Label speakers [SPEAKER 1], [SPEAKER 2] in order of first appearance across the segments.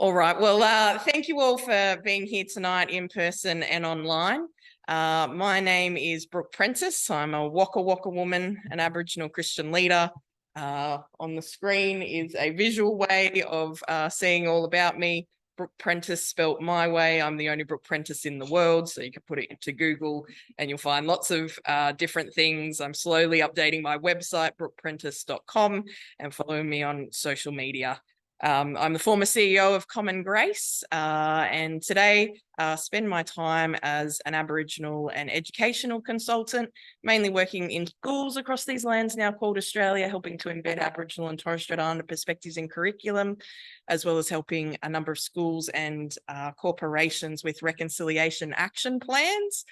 [SPEAKER 1] All right. Well, thank you all for being here tonight in person and online. My name is Brooke Prentis. I'm a Wakka Wakka woman, an Aboriginal Christian leader. On the screen is a visual way of seeing all about me. Brooke Prentis spelt my way. I'm the only Brooke Prentis in the world, so you can put it into Google and you'll find lots of different things. I'm slowly updating my website, brookeprentis.com, and following me on social media. I'm the former CEO of Common Grace, and today spend my time as an Aboriginal and educational consultant, mainly working in schools across these lands now called Australia, helping to embed Aboriginal and Torres Strait Islander perspectives in curriculum, as well as helping a number of schools and corporations with reconciliation action plans.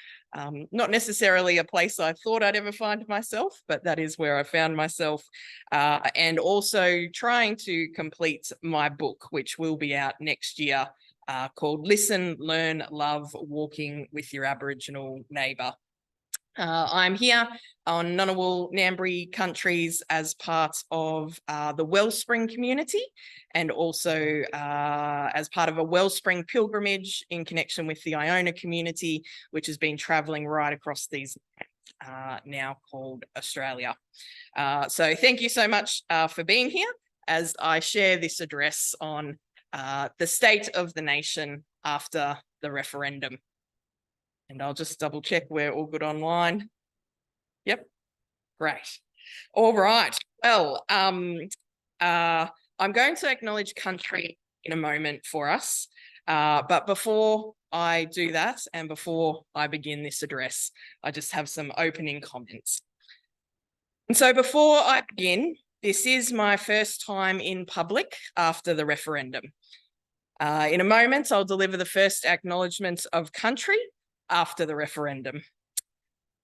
[SPEAKER 1] Not necessarily a place I thought I'd ever find myself, but that is where I found myself. And also trying to complete my book, which will be out next year, called Listen, Learn, Love, Walking with Your Aboriginal Neighbour. I'm here on Ngunnawal Ngambri countries as part of the Wellspring community, and also as part of a Wellspring pilgrimage in connection with the Iona community, which has been travelling right across these now called Australia. So thank you so much for being here as I share this address on the state of the nation after the referendum. And I'll just double check we're all good online. Yep, great. All right. Well, I'm going to acknowledge country in a moment for us. But before I do that and before I begin this address, I just have some opening comments. And so before I begin, this is my first time in public after the referendum. In a moment, I'll deliver the first acknowledgement of country after the referendum.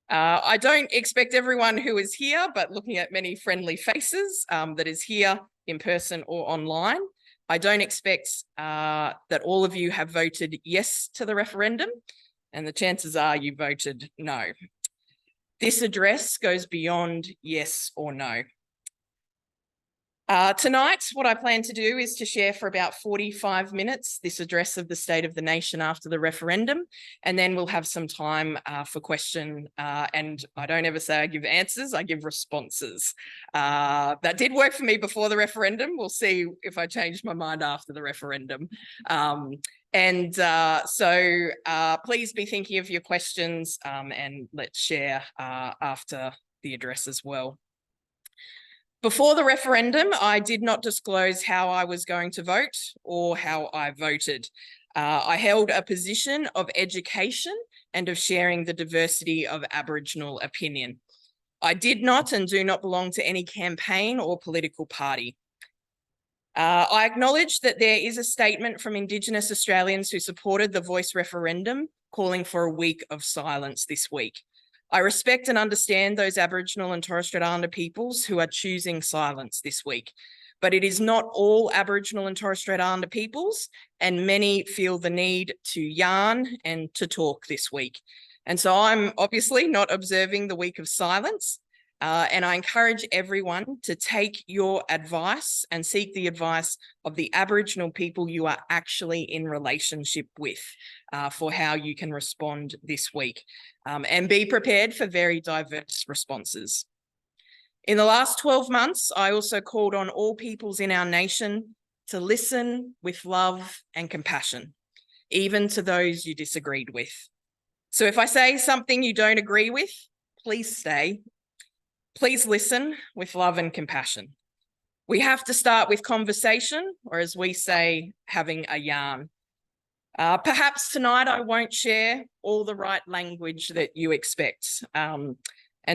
[SPEAKER 1] I don't expect everyone who is here, but looking at many friendly faces that is here in person or online, I don't expect that all of you have voted yes to the referendum, and the chances are you voted no. This address goes beyond yes or no. Tonight, what I plan to do is to share for about 45 minutes this address of the state of the nation after the referendum, and then we'll have some time for question. And I don't ever say I give answers, I give responses. That did work for me before the referendum. We'll see if I change my mind after the referendum. So please be thinking of your questions and let's share after the address as well. Before the referendum, I did not disclose how I was going to vote or how I voted. I held a position of education and of sharing the diversity of Aboriginal opinion. I did not and do not belong to any campaign or political party. I acknowledge that there is a statement from Indigenous Australians who supported the Voice Referendum calling for a week of silence this week. I respect and understand those Aboriginal and Torres Strait Islander peoples who are choosing silence this week, but it is not all Aboriginal and Torres Strait Islander peoples, and many feel the need to yarn and to talk this week. And so I'm obviously not observing the week of silence, and I encourage everyone to take your advice and seek the advice of the Aboriginal people you are actually in relationship with for how you can respond this week. And be prepared for very diverse responses. In the last 12 months, I also called on all peoples in our nation to listen with love and compassion, even to those you disagreed with. So if I say something you don't agree with, please stay. Please listen with love and compassion. We have to start with conversation, or as we say, having a yarn. Perhaps tonight I won't share all the right language that you expect. And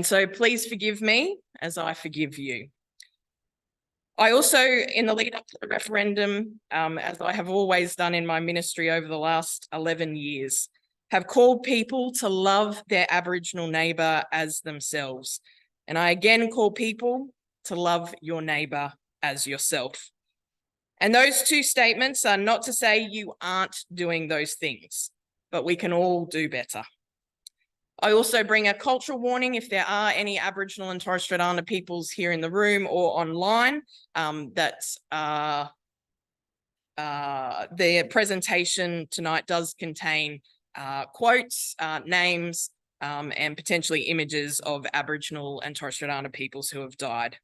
[SPEAKER 1] so please forgive me as I forgive you. I also, in the lead up to the referendum, as I have always done in my ministry over the last 11 years, have called people to love their Aboriginal neighbour as themselves. And I again call people to love your neighbour as yourself. And those two statements are not to say you aren't doing those things, but we can all do better. I also bring a cultural warning if there are any Aboriginal and Torres Strait Islander peoples here in the room or online that are the presentation tonight does contain quotes, names, and potentially images of Aboriginal and Torres Strait Islander peoples who have died.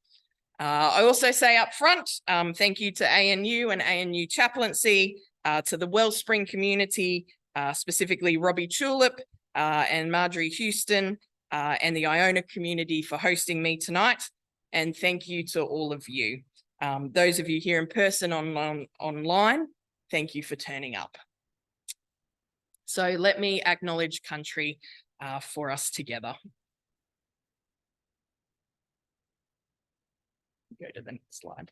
[SPEAKER 1] I also say up front, thank you to ANU and ANU chaplaincy, to the Wellspring community, specifically Robbie Tulip and Marjorie Houston, and the Iona community for hosting me tonight. And thank you to all of you. Those of you here in person, online, thank you for turning up. So let me acknowledge country for us together. Go to the next slide.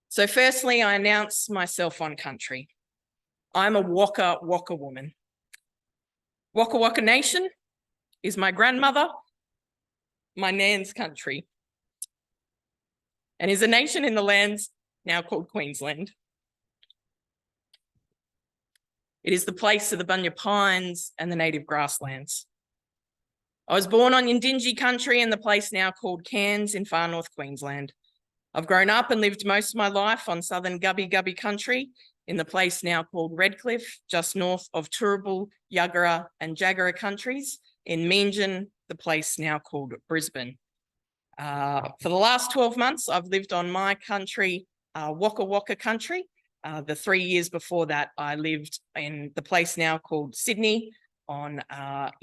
[SPEAKER 1] So firstly, I announce myself on country. I'm a Wakka Wakka woman. Wakka Wakka Nation is my grandmother, my nan's country, and is a nation in the lands now called Queensland. It is the place of the Bunya Pines and the native grasslands. I was born on Yindinji country in the place now called Cairns in far north Queensland. I've grown up and lived most of my life on southern Gubbi Gubbi country in the place now called Redcliffe, just north of Turrbal, Yuggera and Jaggera countries, in Meanjin, the place now called Brisbane. For the last 12 months, I've lived on my country, Wakka Wakka country. The 3 years before that, I lived in the place now called Sydney on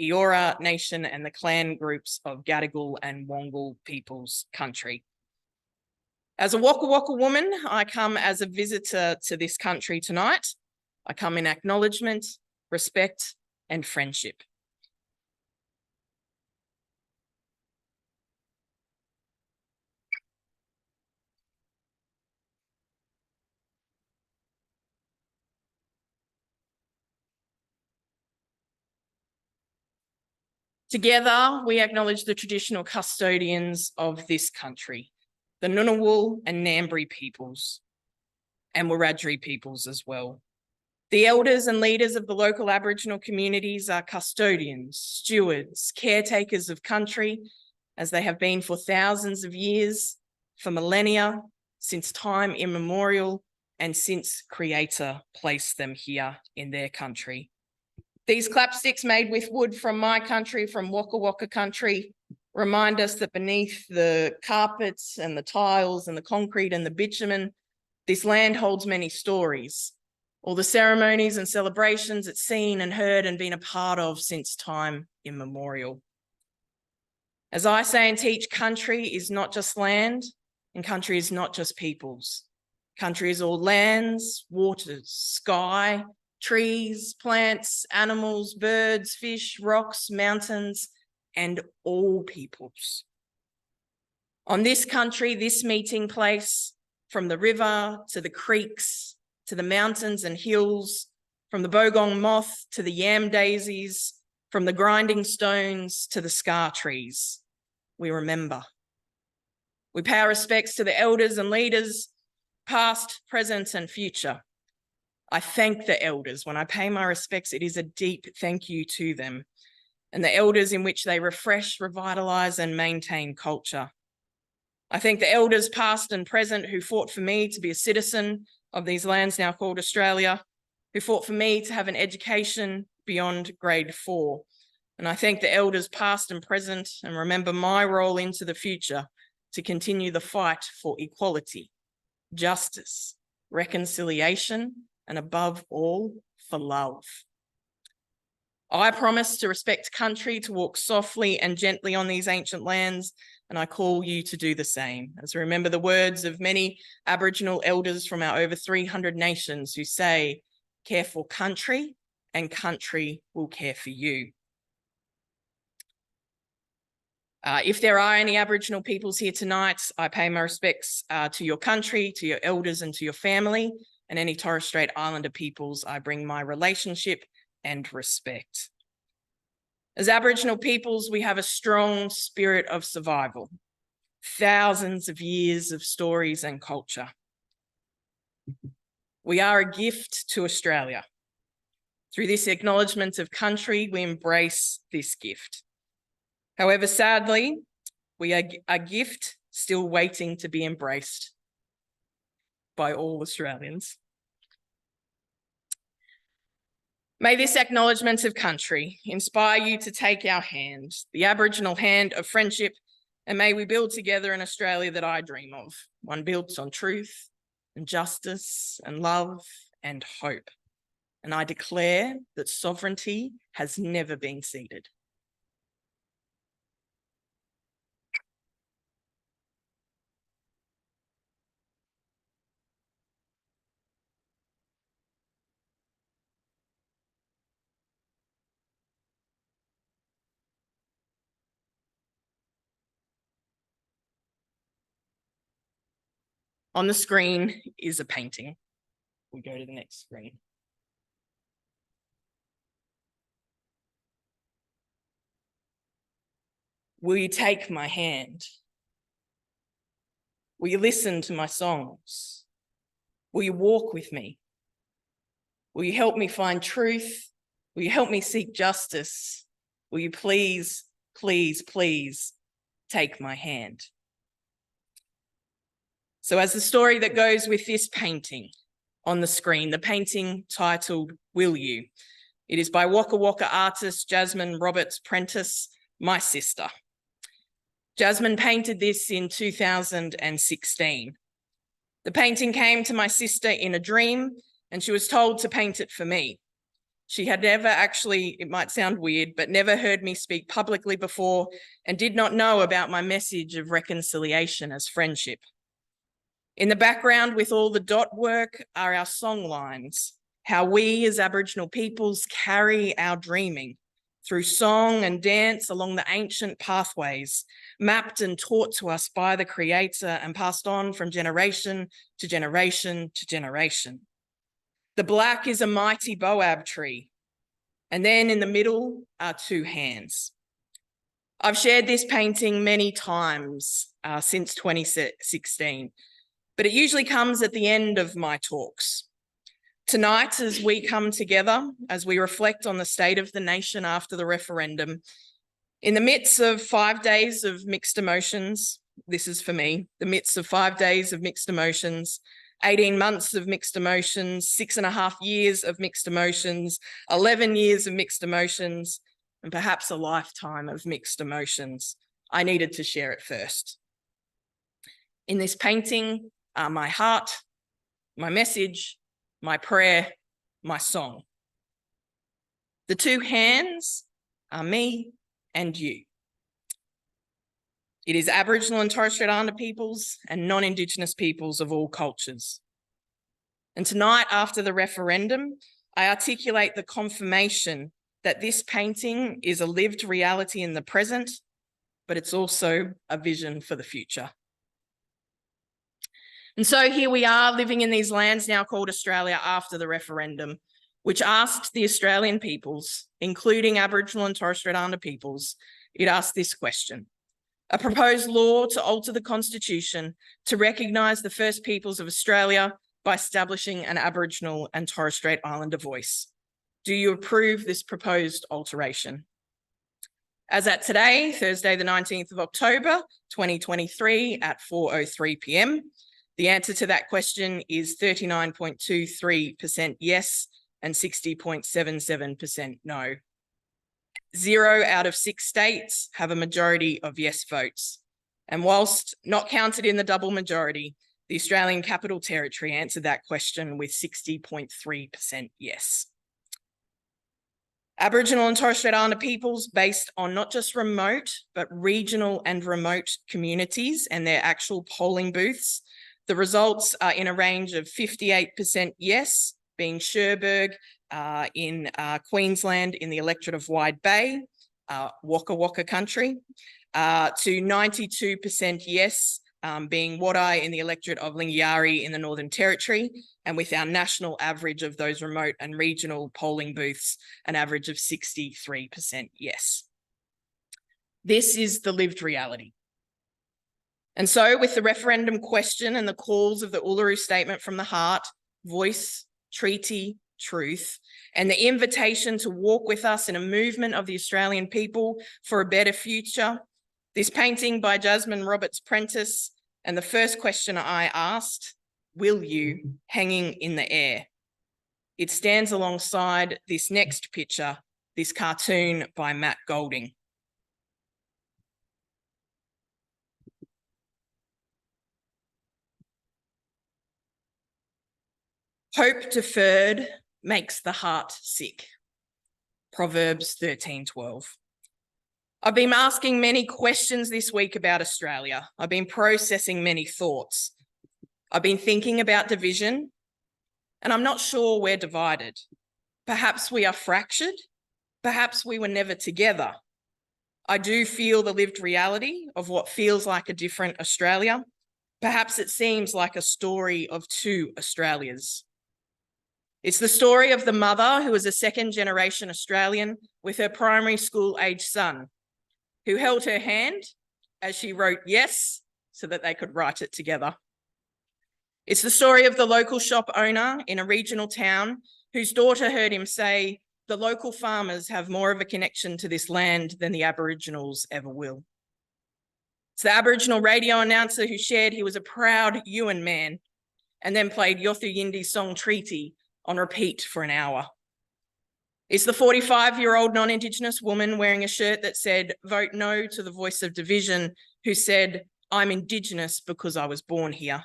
[SPEAKER 1] Eora Nation and the clan groups of Gadigal and Wongal people's country. As a Wakka Wakka woman, I come as a visitor to this country tonight. I come in acknowledgement, respect, and friendship. Together, we acknowledge the traditional custodians of this country, the Ngunnawal and Ngambri peoples, and Wiradjuri peoples as well. The elders and leaders of the local Aboriginal communities are custodians, stewards, caretakers of country, as they have been for thousands of years, for millennia, since time immemorial, and since Creator placed them here in their country. These clapsticks made with wood from my country, from Wakka Wakka country, remind us that beneath the carpets and the tiles and the concrete and the bitumen, this land holds many stories. All the ceremonies and celebrations it's seen and heard and been a part of since time immemorial. As I say and teach, country is not just land, and country is not just peoples. Country is all lands, waters, sky, trees, plants, animals, birds, fish, rocks, mountains, and all peoples. On this country, this meeting place, from the river to the creeks, to the mountains and hills, from the bogong moth to the yam daisies, from the grinding stones to the scar trees, we remember. We pay our respects to the elders and leaders, past, present, and future. I thank the elders. When I pay my respects, it is a deep thank you to them, and the elders in which they refresh, revitalise, and maintain culture. I thank the elders past and present who fought for me to be a citizen of these lands now called Australia, who fought for me to have an education beyond grade 4. And I thank the elders past and present and remember my role into the future to continue the fight for equality, justice, reconciliation, and above all, for love. I promise to respect country, to walk softly and gently on these ancient lands, and I call you to do the same. As we remember the words of many Aboriginal elders from our over 300 nations who say, care for country and country will care for you. If there are any Aboriginal peoples here tonight, I pay my respects to your country, to your elders and to your family, and any Torres Strait Islander peoples, I bring my relationship and respect. As Aboriginal peoples, we have a strong spirit of survival, thousands of years of stories and culture. We are a gift to Australia. Through this acknowledgement of country, we embrace this gift. However, sadly, we are a gift still waiting to be embraced by all Australians. May this acknowledgement of country inspire you to take our hand, the Aboriginal hand of friendship, and may we build together an Australia that I dream of, one built on truth and justice and love and hope. And I declare that sovereignty has never been ceded. On the screen is a painting. We go to the next screen. Will you take my hand? Will you listen to my songs? Will you walk with me? Will you help me find truth? Will you help me seek justice? Will you please, please, please take my hand? So as the story that goes with this painting on the screen, the painting titled Will You? It is by Wakka Wakka artist Jasmine Roberts Prentis, my sister. Jasmine painted this in 2016. The painting came to my sister in a dream and she was told to paint it for me. She had never actually, it might sound weird, but never heard me speak publicly before and did not know about my message of reconciliation as friendship. In the background with all the dot work are our song lines, how we as Aboriginal peoples carry our dreaming through song and dance along the ancient pathways, mapped and taught to us by the Creator and passed on from generation to generation to generation. The black is a mighty boab tree, and then in the middle are two hands. I've shared this painting many times since 2016, but it usually comes at the end of my talks. Tonight, as we come together, as we reflect on the state of the nation after the referendum, in the midst of 5 days of mixed emotions, this is for me, the midst of 5 days of mixed emotions, 18 months of mixed emotions, 6.5 years of mixed emotions, 11 years of mixed emotions, and perhaps a lifetime of mixed emotions, I needed to share it first. In this painting are my heart, my message, my prayer, my song. The two hands are me and you. It is Aboriginal and Torres Strait Islander peoples and non-Indigenous peoples of all cultures. And tonight, after the referendum, I articulate the confirmation that this painting is a lived reality in the present, but it's also a vision for the future. And so here we are living in these lands now called Australia after the referendum, which asked the Australian peoples, including Aboriginal and Torres Strait Islander peoples, it asked this question: a proposed law to alter the Constitution to recognise the First Peoples of Australia by establishing an Aboriginal and Torres Strait Islander voice. Do you approve this proposed alteration? As at today, Thursday the 19th of October, 2023 at 4:03 p.m, the answer to that question is 39.23% yes and 60.77% no. 0 out of 6 states have a majority of yes votes. And whilst not counted in the double majority, the Australian Capital Territory answered that question with 60.3% yes. Aboriginal and Torres Strait Islander peoples based on not just remote, but regional and remote communities and their actual polling booths. The results are in a range of 58% yes, being Cherbourg in Queensland in the electorate of Wide Bay, Wakka Wakka country, to 92% yes, being Wadeye in the electorate of Lingiari in the Northern Territory, and with our national average of those remote and regional polling booths, an average of 63% yes. This is the lived reality. And so with the referendum question and the calls of the Uluru Statement from the Heart, voice, treaty, truth, and the invitation to walk with us in a movement of the Australian people for a better future, This painting by Jasmine Roberts Prentis, and the first question I asked, will you, hanging in the air. It stands alongside this next picture, this cartoon by Matt Golding. Hope deferred makes the heart sick. Proverbs 13:12. I've been asking many questions this week about Australia. I've been processing many thoughts. I've been thinking about division, and I'm not sure we're divided. Perhaps we are fractured. Perhaps we were never together. I do feel the lived reality of what feels like a different Australia. Perhaps it seems like a story of two Australias. It's the story of the mother who is a second-generation Australian with her primary school-age son, who held her hand as she wrote yes so that they could write it together. It's the story of the local shop owner in a regional town whose daughter heard him say, the local farmers have more of a connection to this land than the Aboriginals ever will. It's the Aboriginal radio announcer who shared he was a proud Yuin man and then played Yothu Yindi's song Treaty on repeat for an hour. It's the 45-year-old non-Indigenous woman wearing a shirt that said, vote no to the voice of division, who said, I'm Indigenous because I was born here.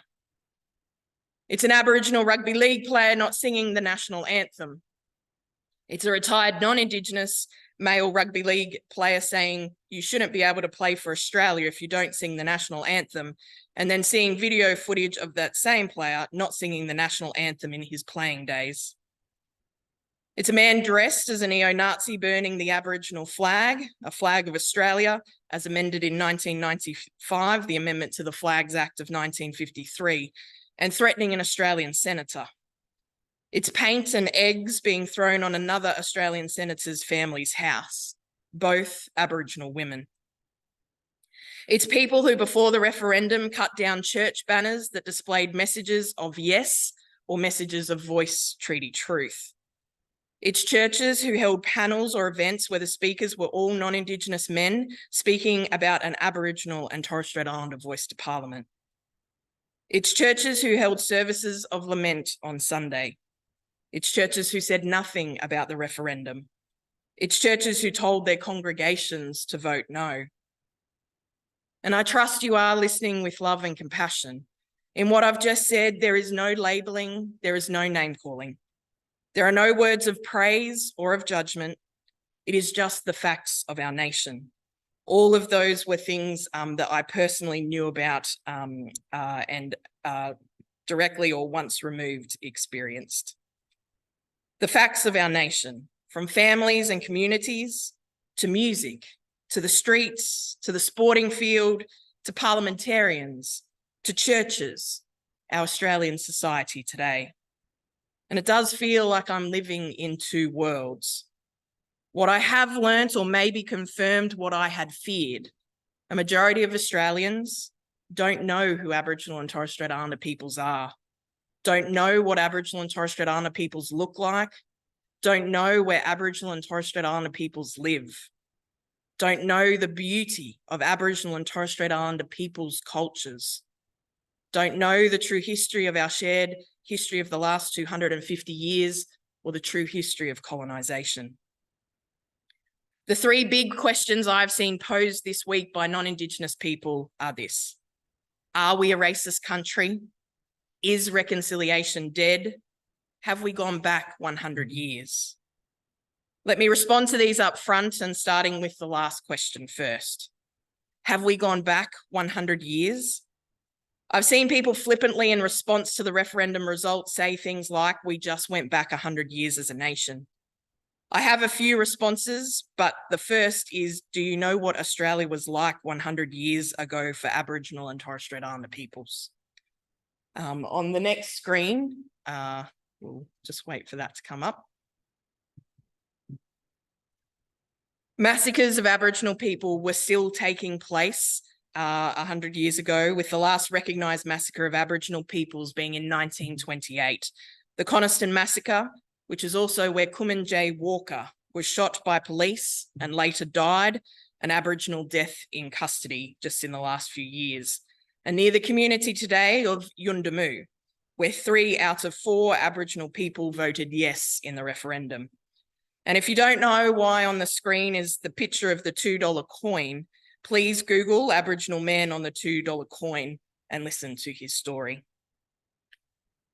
[SPEAKER 1] It's an Aboriginal rugby league player not singing the national anthem. It's a retired non-Indigenous male rugby league player saying, you shouldn't be able to play for Australia if you don't sing the national anthem, and then seeing video footage of that same player not singing the national anthem in his playing days. It's a man dressed as a neo-Nazi burning the Aboriginal flag, a flag of Australia, as amended in 1995, the Amendment to the Flags Act of 1953, and threatening an Australian senator. It's paint and eggs being thrown on another Australian senator's family's house, both Aboriginal women. It's people who, before the referendum, cut down church banners that displayed messages of yes or messages of voice treaty truth. It's churches who held panels or events where the speakers were all non-Indigenous men speaking about an Aboriginal and Torres Strait Islander voice to Parliament. It's churches who held services of lament on Sunday. It's churches who said nothing about the referendum. It's churches who told their congregations to vote no. And I trust you are listening with love and compassion. In what I've just said, there is no labelling, there is no name calling. There are no words of praise or of judgment. It is just the facts of our nation. All of those were things that I personally knew about and directly or once removed experienced. The facts of our nation, from families and communities to music, to the streets, to the sporting field, to parliamentarians, to churches, our Australian society today. And it does feel like I'm living in two worlds. What I have learnt, or maybe confirmed what I had feared, a majority of Australians don't know who Aboriginal and Torres Strait Islander peoples are, don't know what Aboriginal and Torres Strait Islander peoples look like, don't know where Aboriginal and Torres Strait Islander peoples live, don't know the beauty of Aboriginal and Torres Strait Islander peoples' cultures, don't know the true history of our shared history of the last 250 years or the true history of colonisation. The three big questions I've seen posed this week by non-Indigenous people are this: are we a racist country? Is reconciliation dead? Have we gone back 100 years? Let me respond to these up front, and starting with the last question first. Have we gone back 100 years? I've seen people flippantly in response to the referendum results say things like, we just went back 100 years as a nation. I have a few responses, but the first is, do you know what Australia was like 100 years ago for Aboriginal and Torres Strait Islander peoples? On the next screen, we'll just wait for that to come up. Massacres of Aboriginal people were still taking place 100 years ago, with the last recognised massacre of Aboriginal peoples being in 1928. The Coniston Massacre, which is also where Kumanjay Walker was shot by police and later died, an Aboriginal death in custody just in the last few years, and near the community today of Yundamu, where 3 out of 4 Aboriginal people voted yes in the referendum. And if you don't know why on the screen is the picture of the $2 coin, please Google Aboriginal man on the $2 coin and listen to his story.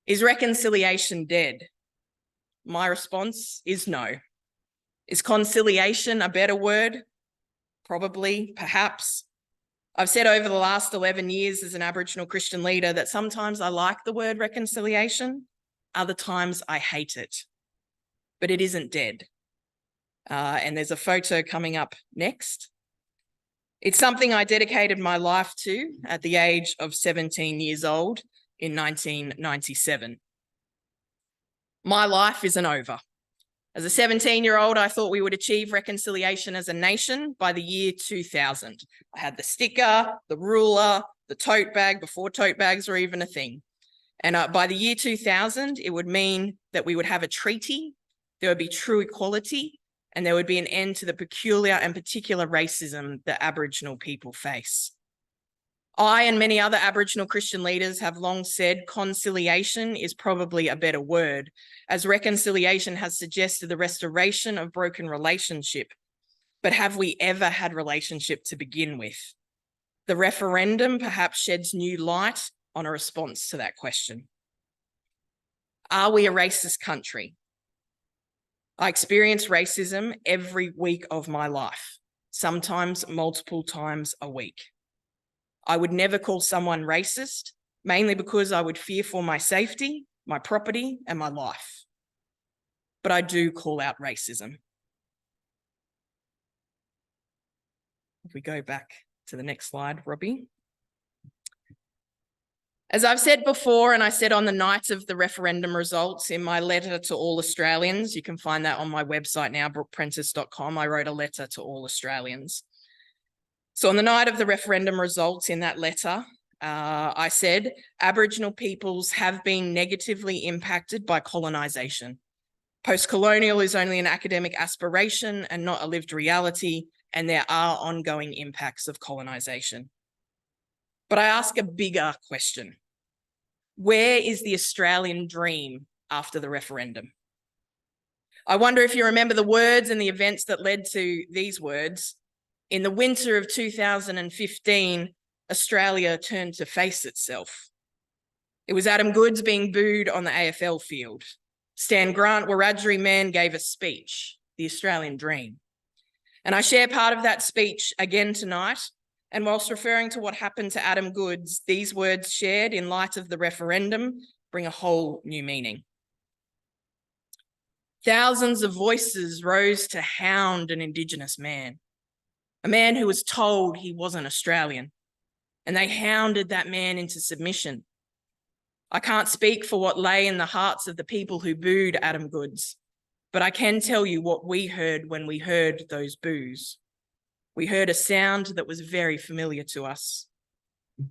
[SPEAKER 1] Is reconciliation dead? My response is no. Is conciliation a better word? Probably, perhaps. I've said over the last 11 years as an Aboriginal Christian leader that sometimes I like the word reconciliation, other times I hate it, but it isn't dead. And there's a photo coming up next. It's something I dedicated my life to at the age of 17 years old in 1997. My life isn't over. As a 17-year-old, I thought we would achieve reconciliation as a nation by the year 2000. I had the sticker, the ruler, the tote bag before tote bags were even a thing. And by the year 2000, it would mean that we would have a treaty, there would be true equality, and there would be an end to the peculiar and particular racism that Aboriginal people face. I and many other Aboriginal Christian leaders have long said conciliation is probably a better word, as reconciliation has suggested the restoration of broken relationship. But have we ever had relationship to begin with? The referendum perhaps sheds new light on a response to that question. Are we a racist country? I experience racism every week of my life, sometimes multiple times a week. I would never call someone racist, mainly because I would fear for my safety, my property, and my life. But I do call out racism. If we go back to the next slide, Robbie. As I've said before, and I said on the night of the referendum results in my letter to all Australians, you can find that on my website now, brookeprentis.com, I wrote a letter to all Australians. So on the night of the referendum results in that letter, I said, Aboriginal peoples have been negatively impacted by colonisation. Post-colonial is only an academic aspiration and not a lived reality, and there are ongoing impacts of colonisation. But I ask a bigger question. Where is the Australian dream after the referendum? I wonder if you remember the words and the events that led to these words. In the winter of 2015, Australia turned to face itself. It was Adam Goodes being booed on the AFL field. Stan Grant, Wiradjuri man, gave a speech, the Australian dream. And I share part of that speech again tonight. And whilst referring to what happened to Adam Goodes, these words shared in light of the referendum bring a whole new meaning. Thousands of voices rose to hound an Indigenous man, a man who was told he wasn't Australian, and they hounded that man into submission. I can't speak for what lay in the hearts of the people who booed Adam Goodes, but I can tell you what we heard when we heard those boos. We heard a sound that was very familiar to us.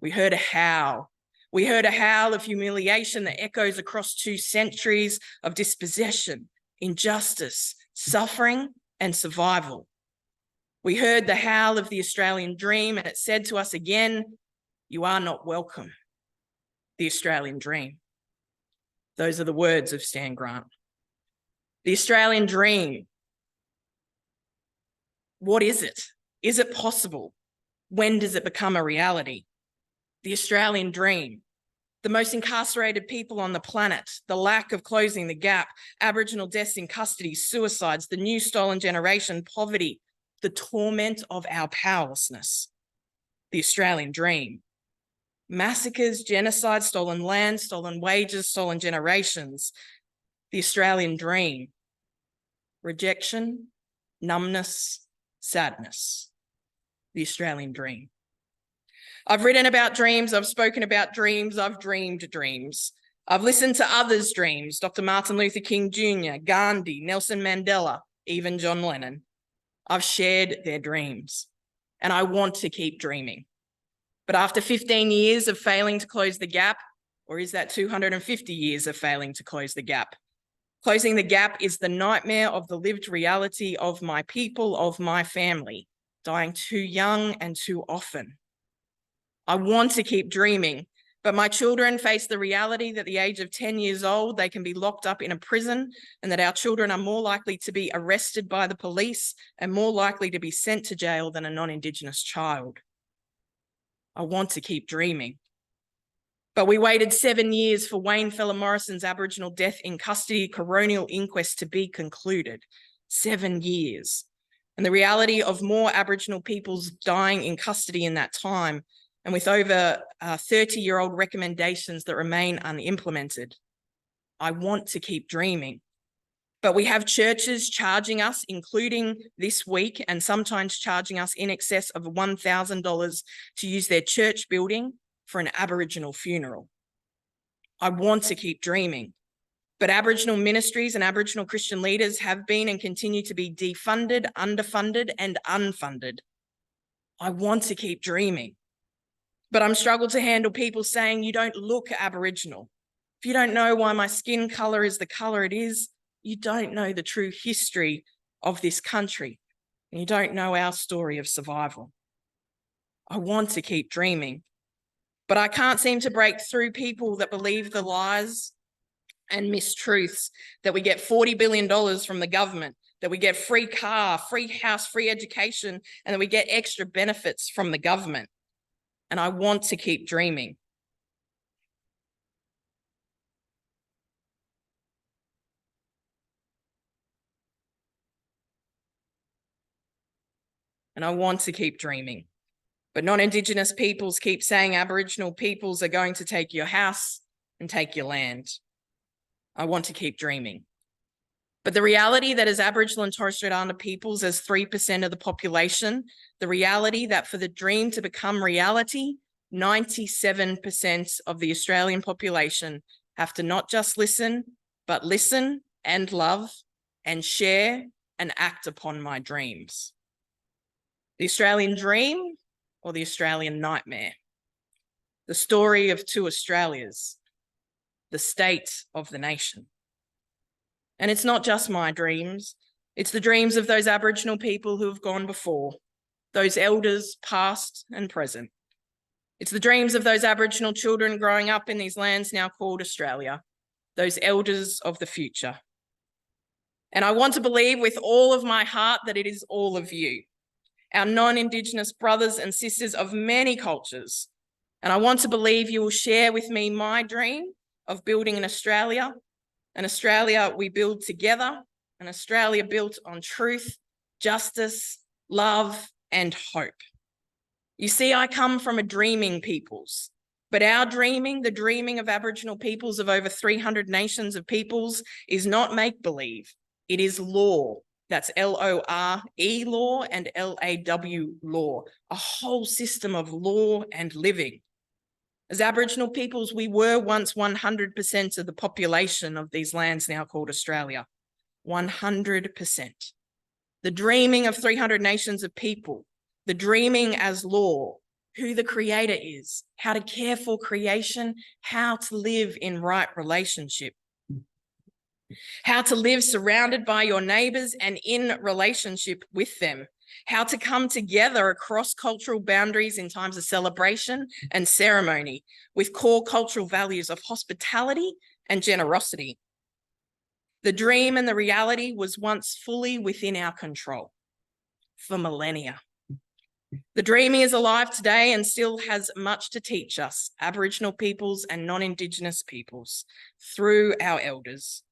[SPEAKER 1] We heard a howl. We heard a howl of humiliation that echoes across 2 centuries of dispossession, injustice, suffering, and survival. We heard the howl of the Australian dream, and it said to us again, you are not welcome. The Australian dream. Those are the words of Stan Grant. The Australian dream. What is it? Is it possible? When does it become a reality? The Australian dream. The most incarcerated people on the planet, the lack of closing the gap, Aboriginal deaths in custody, suicides, the new stolen generation, poverty, the torment of our powerlessness. The Australian dream. Massacres, genocide, stolen land, stolen wages, stolen generations. The Australian dream. Rejection, numbness, sadness. The Australian dream. I've written about dreams, I've spoken about dreams, I've dreamed dreams. I've listened to others' dreams, Dr. Martin Luther King Jr., Gandhi, Nelson Mandela, even John Lennon. I've shared their dreams, and I want to keep dreaming. But after 15 years of failing to close the gap, or is that 250 years of failing to close the gap? Closing the gap is the nightmare of the lived reality of my people, of my family. dying too young and too often. I want to keep dreaming, but my children face the reality that at the age of 10 years old, they can be locked up in a prison, and that our children are more likely to be arrested by the police and more likely to be sent to jail than a non-Indigenous child. I want to keep dreaming. But we waited 7 years for Wayne Fella Morrison's Aboriginal death in custody coronial inquest to be concluded. 7 years. And the reality of more Aboriginal peoples dying in custody in that time, and with over 30-year-old recommendations that remain unimplemented. I want to keep dreaming. But we have churches charging us, including this week, and sometimes charging us in excess of $1,000 to use their church building for an Aboriginal funeral. I want to keep dreaming. But Aboriginal ministries and Aboriginal Christian leaders have been and continue to be defunded, underfunded, and unfunded. I want to keep dreaming. But I'm struggled to handle people saying you don't look Aboriginal. If you don't know why my skin colour is the colour it is, you don't know the true history of this country, and you don't know our story of survival. I want to keep dreaming, but I can't seem to break through people that believe the lies and mistruths that we get $40 billion from the government, that we get free car, free house, free education, and that we get extra benefits from the government. And I want to keep dreaming. And I want to keep dreaming. But non-Indigenous peoples keep saying Aboriginal peoples are going to take your house and take your land. I want to keep dreaming. But the reality that as Aboriginal and Torres Strait Islander peoples, as 3% of the population, the reality that for the dream to become reality, 97% of the Australian population have to not just listen, but listen and love and share and act upon my dreams. The Australian dream or the Australian nightmare? The story of two Australias, the state of the nation. And it's not just my dreams, it's the dreams of those Aboriginal people who have gone before, those elders past and present. It's the dreams of those Aboriginal children growing up in these lands now called Australia, those elders of the future. And I want to believe with all of my heart that it is all of you, our non-Indigenous brothers and sisters of many cultures. And I want to believe you will share with me my dream of building an Australia we build together, an Australia built on truth, justice, love, and hope. You see, I come from a dreaming peoples, but our dreaming, the dreaming of Aboriginal peoples of over 300 nations of peoples, is not make-believe. It is law. That's L-O-R-E law and L-A-W law, a whole system of law and living. As Aboriginal peoples, we were once 100% of the population of these lands now called Australia. 100%. The dreaming of 300 nations of people, the dreaming as law, who the creator is, how to care for creation, how to live in right relationship, how to live surrounded by your neighbours and in relationship with them, how to come together across cultural boundaries in times of celebration and ceremony with core cultural values of hospitality and generosity. The dream and the reality was once fully within our control for millennia. The dreaming is alive today and still has much to teach us, Aboriginal peoples and non-Indigenous peoples, through our elders.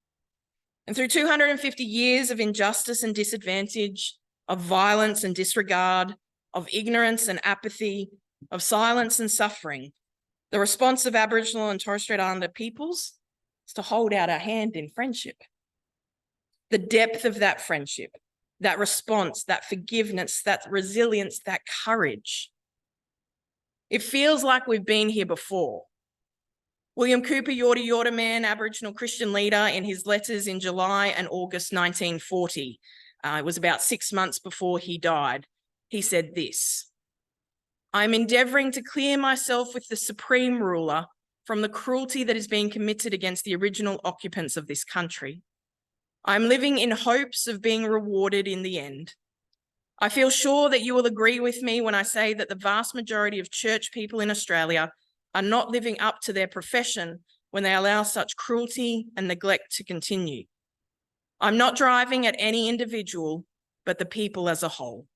[SPEAKER 1] And through 250 years of injustice and disadvantage, of violence and disregard, of ignorance and apathy, of silence and suffering, the response of Aboriginal and Torres Strait Islander peoples is to hold out our hand in friendship. The depth of that friendship, that response, that forgiveness, that resilience, that courage. It feels like we've been here before. William Cooper, Yorta Yorta Man, Aboriginal Christian leader, in his letters in July and August 1940, it was about 6 months before he died, he said this: "I'm endeavouring to clear myself with the Supreme Ruler from the cruelty that is being committed against the original occupants of this country. I'm living in hopes of being rewarded in the end. I feel sure that you will agree with me when I say that the vast majority of church people in Australia are not living up to their profession when they allow such cruelty and neglect to continue. I'm not driving at any individual, but the people as a whole.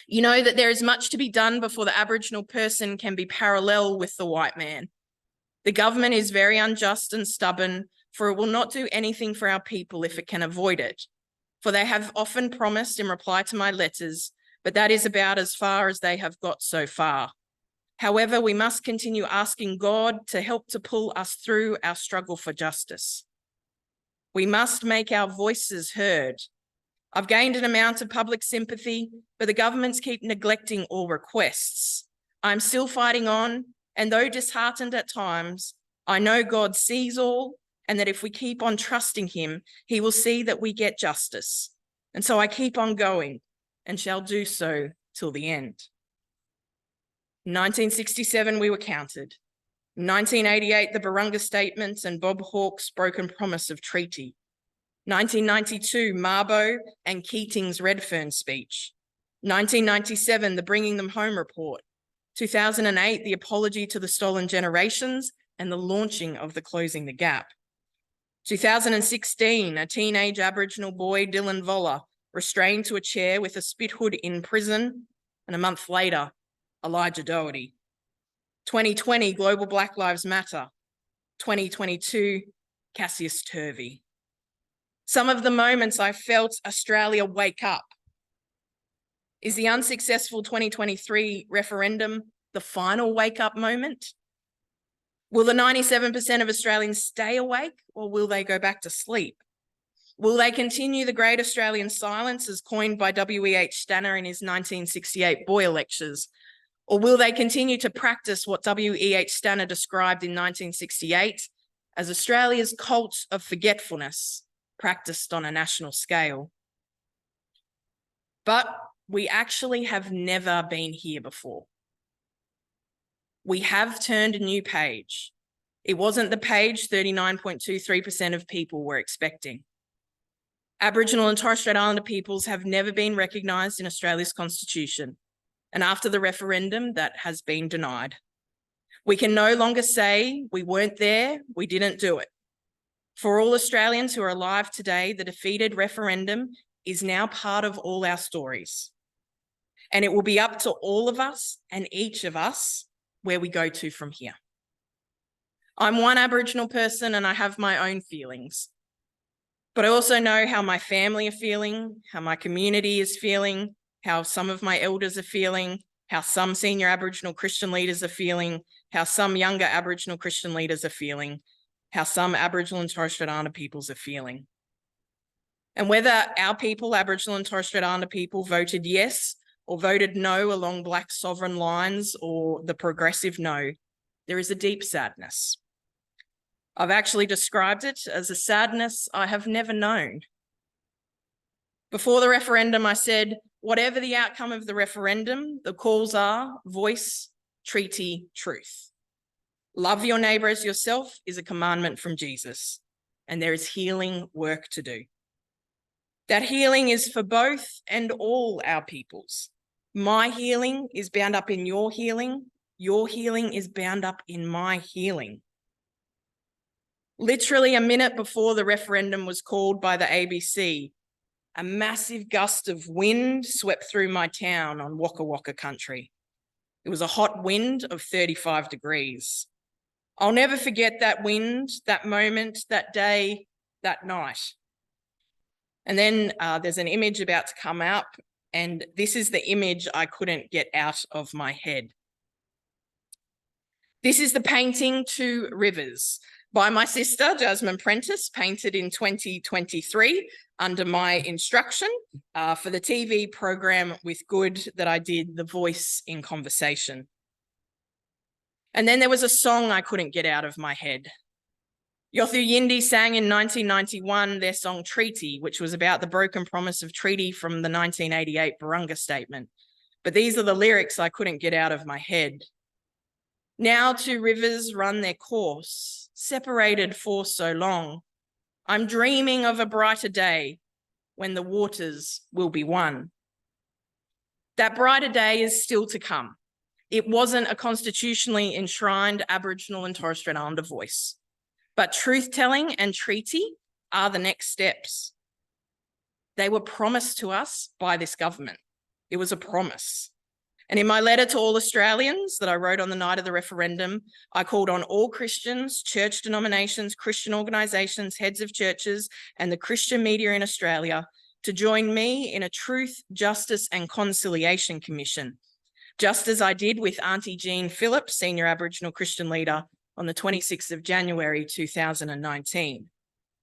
[SPEAKER 1] You know that there is much to be done before the Aboriginal person can be parallel with the white man. The government is very unjust and stubborn, for it will not do anything for our people if it can avoid it. For they have often promised in reply to my letters, but that is about as far as they have got so far. However, we must continue asking God to help to pull us through our struggle for justice. We must make our voices heard. I've gained an amount of public sympathy, but the governments keep neglecting all requests. I'm still fighting on, and though disheartened at times, I know God sees all, and that if we keep on trusting him, he will see that we get justice. And so I keep on going and shall do so till the end. In 1967, we were counted. In 1988, the Burgmann Statement and Bob Hawke's broken promise of treaty. 1992, Mabo and Keating's Redfern speech. 1997, the Bringing Them Home report. 2008, the apology to the stolen generations and the launching of the Closing the Gap. 2016, a teenage Aboriginal boy, Dylan Voller, restrained to a chair with a spit hood in prison, and a month later, Elijah Doherty. 2020, Global Black Lives Matter. 2022, Cassius Turvey. Some of the moments I felt Australia wake up. Is the unsuccessful 2023 referendum the final wake-up moment? Will the 97% of Australians stay awake, or will they go back to sleep? Will they continue the Great Australian Silence as coined by W.E.H. Stanner in his 1968 Boyer lectures? Or will they continue to practice what W.E.H. Stanner described in 1968 as Australia's cult of forgetfulness practiced on a national scale? But we actually have never been here before. We have turned a new page. It wasn't the page 39.23% of people were expecting. Aboriginal and Torres Strait Islander peoples have never been recognised in Australia's constitution, and after the referendum, that has been denied. We can no longer say we weren't there, we didn't do it. For all Australians who are alive today, the defeated referendum is now part of all our stories. And it will be up to all of us and each of us where we go to from here. I'm one Aboriginal person and I have my own feelings, but I also know how my family are feeling, how my community is feeling, how some of my elders are feeling, how some senior Aboriginal Christian leaders are feeling, how some younger Aboriginal Christian leaders are feeling, how some Aboriginal and Torres Strait Islander peoples are feeling. And whether our people, Aboriginal and Torres Strait Islander people, voted yes or voted no along Black sovereign lines or the progressive no, there is a deep sadness. I've actually described it as a sadness I have never known. Before the referendum, I said, whatever the outcome of the referendum, the calls are voice, treaty, truth. Love your neighbour as yourself is a commandment from Jesus, and there is healing work to do. That healing is for both and all our peoples. My healing is bound up in your healing is bound up in my healing. Literally a minute before the referendum was called by the ABC, a massive gust of wind swept through my town on Wakka Wakka country. It was a hot wind of 35 degrees. I'll never forget that wind, that moment, that day, that night. And then there's an image about to come up, and this is the image I couldn't get out of my head. This is the painting Two Rivers by my sister, Brooke Prentis, painted in 2023 under my instruction for the TV program with Good that I did, The Voice in Conversation. And then there was a song I couldn't get out of my head. Yothu Yindi sang in 1991 their song Treaty, which was about the broken promise of treaty from the 1988 Burgmann Statement. But these are the lyrics I couldn't get out of my head. Now two rivers run their course, separated for so long. I'm dreaming of a brighter day when the waters will be one. That brighter day is still to come. It wasn't a constitutionally enshrined Aboriginal and Torres Strait Islander voice, but truth-telling and treaty are the next steps. They were promised to us by this government. It was a promise. And in my letter to all Australians that I wrote on the night of the referendum, I called on all Christians, church denominations, Christian organisations, heads of churches, and the Christian media in Australia to join me in a Truth, Justice and Conciliation Commission, just as I did with Auntie Jean Phillips, Senior Aboriginal Christian leader, on the 26th of January 2019.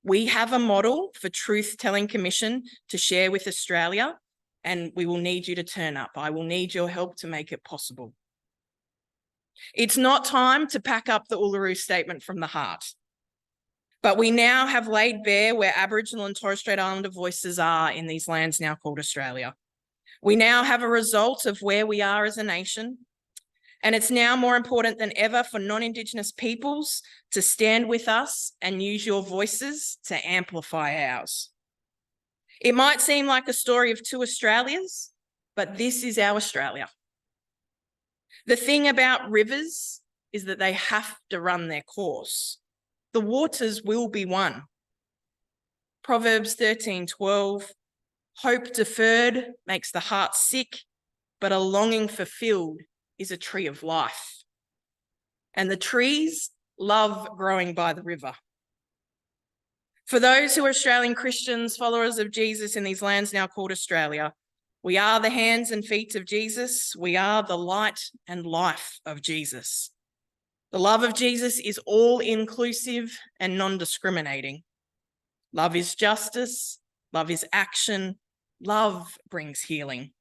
[SPEAKER 1] We have a model for truth-telling commission to share with Australia, and we will need you to turn up. I will need your help to make it possible. It's not time to pack up the Uluru Statement from the heart, but we now have laid bare where Aboriginal and Torres Strait Islander voices are in these lands now called Australia. We now have a result of where we are as a nation, and it's now more important than ever for non-Indigenous peoples to stand with us and use your voices to amplify ours. It might seem like a story of two Australias, but this is our Australia. The thing about rivers is that they have to run their course. The waters will be one. Proverbs 13:12, hope deferred makes the heart sick, but a longing fulfilled is a tree of life. And the trees love growing by the river. For those who are Australian Christians, followers of Jesus in these lands now called Australia, we are the hands and feet of Jesus. We are the light and life of Jesus. The love of Jesus is all-inclusive and non-discriminating. Love is justice. Love is action. Love brings healing.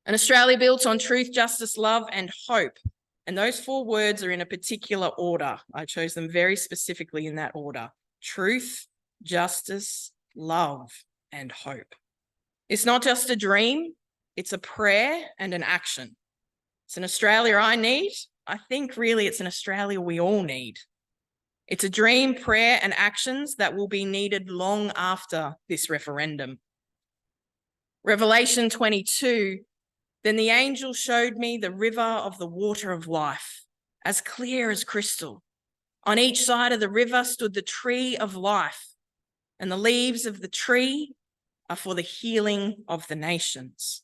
[SPEAKER 1] An Australia built on truth, justice, love, and hope. And those four words are in a particular order. I chose them very specifically in that order. Truth, justice, love, and hope. It's not just a dream, it's a prayer and an action. It's an Australia I need. I think really it's an Australia we all need. It's a dream, prayer, and actions that will be needed long after this referendum. Revelation 22, then the angel showed me the river of the water of life, as clear as crystal. On each side of the river stood the tree of life, and the leaves of the tree are for the healing of the nations.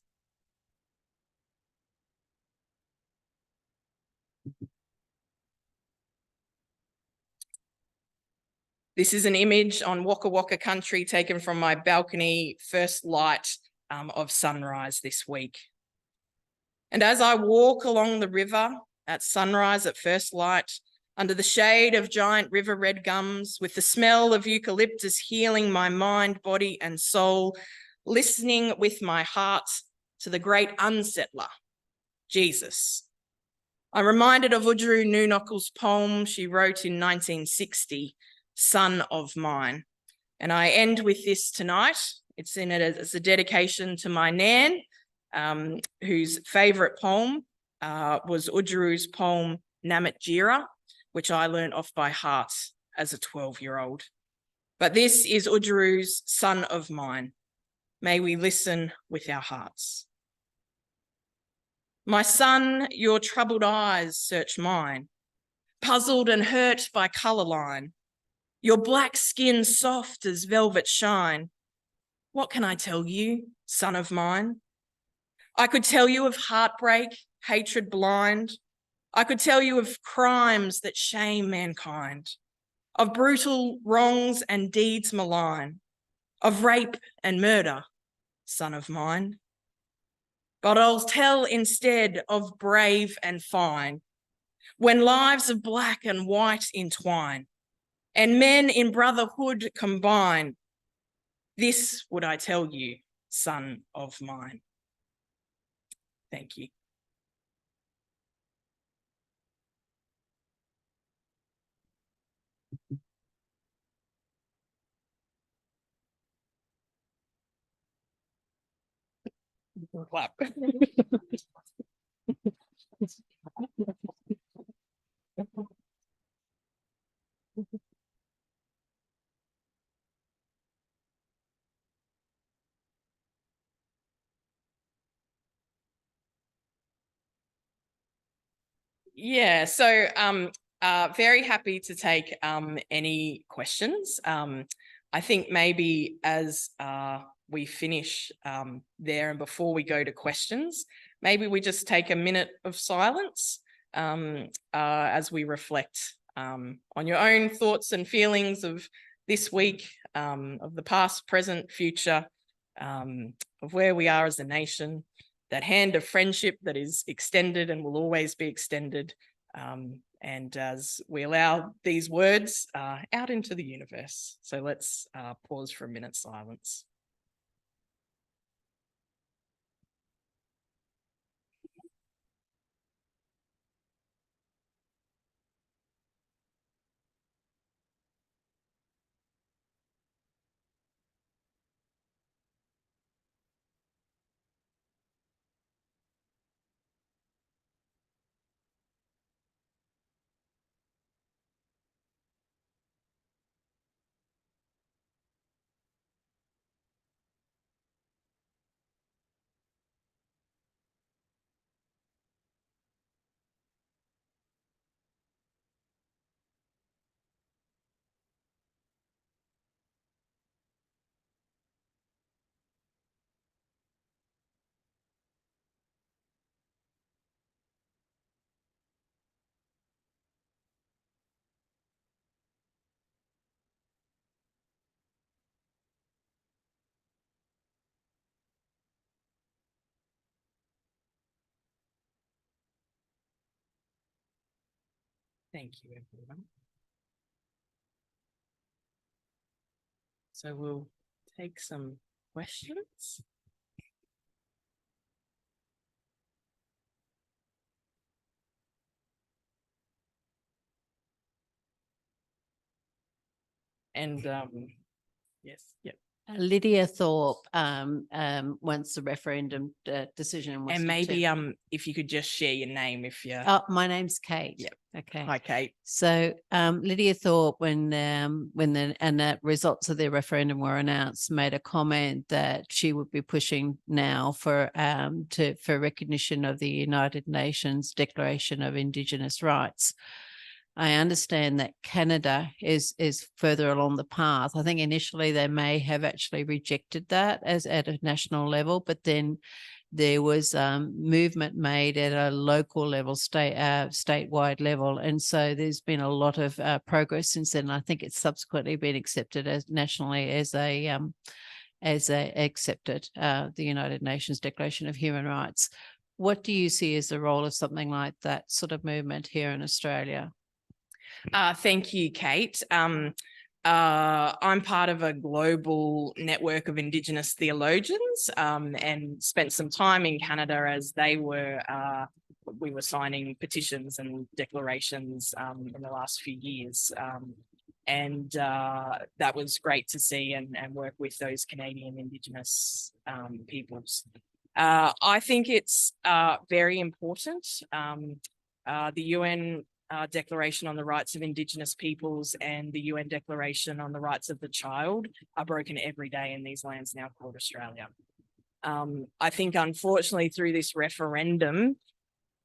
[SPEAKER 1] This is an image on Wakka Wakka country taken from my balcony first light of sunrise this week. And as I walk along the river at sunrise at first light, under the shade of giant river red gums, with the smell of eucalyptus healing my mind, body, and soul, listening with my heart to the great unsettler, Jesus. I'm reminded of Udru Noonuckal's poem she wrote in 1960, Son of Mine. And I end with this tonight. It's in it as a dedication to my Nan, whose favourite poem was Udru's poem Namat Jira, which I learned off by heart as a 12-year-old. But this is Udru's Son of Mine. May we listen with our hearts. My son, your troubled eyes search mine, puzzled and hurt by colour line, your black skin soft as velvet shine. What can I tell you, son of mine? I could tell you of heartbreak, hatred blind. I could tell you of crimes that shame mankind, of brutal wrongs and deeds malign, of rape and murder, son of mine. But I'll tell instead of brave and fine, when lives of black and white entwine, and men in brotherhood combine. This would I tell you, son of mine. Thank you. Clap. Yeah, so very happy to take any questions. I think maybe as we finish there and before we go to questions, maybe we just take a minute of silence as we reflect on your own thoughts and feelings of this week, of the past, present, future, of where we are as a nation, that hand of friendship that is extended and will always be extended. And as we allow these words out into the universe. So let's pause for a minute's silence. Thank you, everyone. So we'll take some questions. And yes, yep.
[SPEAKER 2] Lydia Thorpe wants the referendum decision.
[SPEAKER 1] And maybe if you could just share your name if you're...
[SPEAKER 2] Oh, my name's Kate.
[SPEAKER 1] Yep.
[SPEAKER 2] Okay.
[SPEAKER 1] Hi, Kate.
[SPEAKER 2] So Lydia Thorpe, when the results of the referendum were announced, made a comment that she would be pushing now for recognition of the United Nations Declaration of Indigenous Rights. I understand that Canada is further along the path. I think initially they may have actually rejected that as at a national level, but then there was movement made at a local level, statewide level, and so there's been a lot of progress since then. I think it's subsequently been accepted as nationally as accepted the United Nations Declaration of Human Rights. What do you see as the role of something like that sort of movement here in Australia?
[SPEAKER 1] Thank you, Kate. I'm part of a global network of Indigenous theologians and spent some time in Canada as we were signing petitions and declarations in the last few years. And that was great to see and work with those Canadian Indigenous peoples. I think it's very important. The UN Declaration on the Rights of Indigenous Peoples and the UN Declaration on the Rights of the Child are broken every day in these lands now called Australia. I think, unfortunately, through this referendum,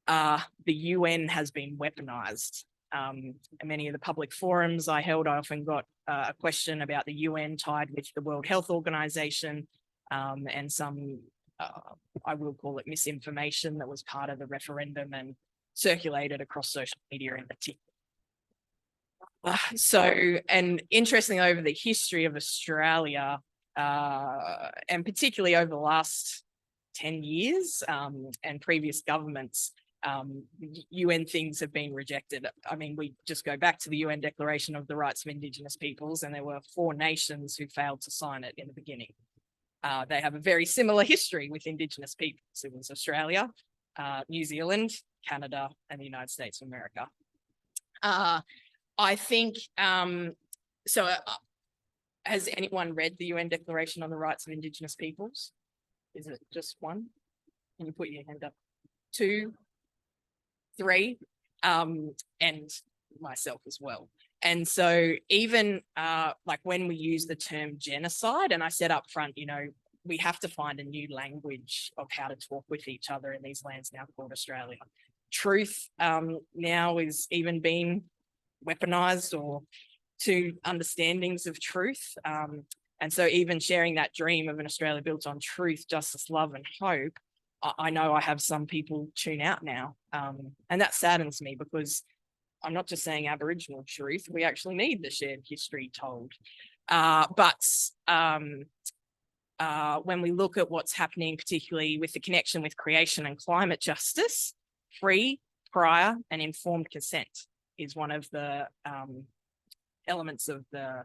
[SPEAKER 1] the UN has been weaponized. In many of the public forums I held, I often got a question about the UN tied with the World Health Organization and some, I will call it misinformation that was part of the referendum and circulated across social media in particular. And interestingly, over the history of Australia, and particularly over the last 10 years and previous governments, UN things have been rejected. I mean, we just go back to the UN Declaration of the Rights of Indigenous Peoples, and there were 4 nations who failed to sign it in the beginning. They have a very similar history with Indigenous peoples. It was Australia, New Zealand, Canada, and the United States of America. I think, has anyone read the UN Declaration on the Rights of Indigenous Peoples? Is it just one? Can you put your hand up? 2, 3, and myself as well. And so even like when we use the term genocide, and I said up front, you know, we have to find a new language of how to talk with each other in these lands now called Australia. truth now is even being weaponized or to understandings of truth. And so even sharing that dream of an Australia built on truth, justice, love and hope, I know I have some people tune out now. And that saddens me, because I'm not just saying Aboriginal truth, we actually need the shared history told. But when we look at what's happening, particularly with the connection with creation and climate justice, free, prior and informed consent is one of the elements of the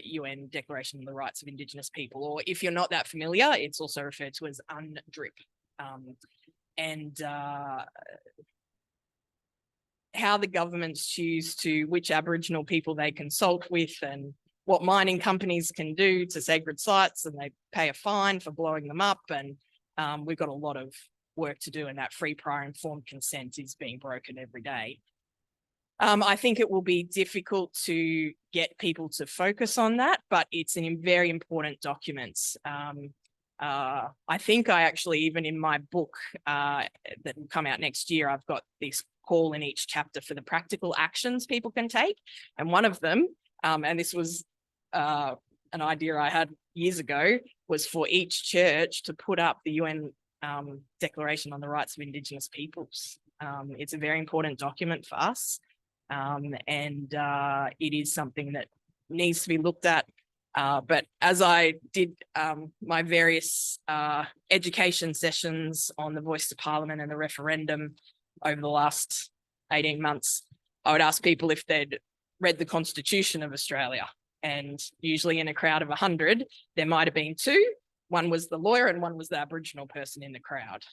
[SPEAKER 1] UN Declaration on the Rights of Indigenous People, or if you're not that familiar, it's also referred to as UNDRIP. How the governments choose to which Aboriginal people they consult with, and what mining companies can do to sacred sites, and they pay a fine for blowing them up. And we've got a lot of work to do, and that free, prior, informed consent is being broken every day. I think it will be difficult to get people to focus on that, but it's a very important document. I think I actually, even in my book that will come out next year, I've got this call in each chapter for the practical actions people can take. And one of them, and this was an idea I had years ago, was for each church to put up the UN Declaration on the Rights of Indigenous Peoples. It's a very important document for us. And it is something that needs to be looked at. But as I did my various education sessions on the Voice to Parliament and the referendum over the last 18 months, I would ask people if they'd read the Constitution of Australia. And usually in a crowd of 100, there might have been two. One was the lawyer and one was the Aboriginal person in the crowd.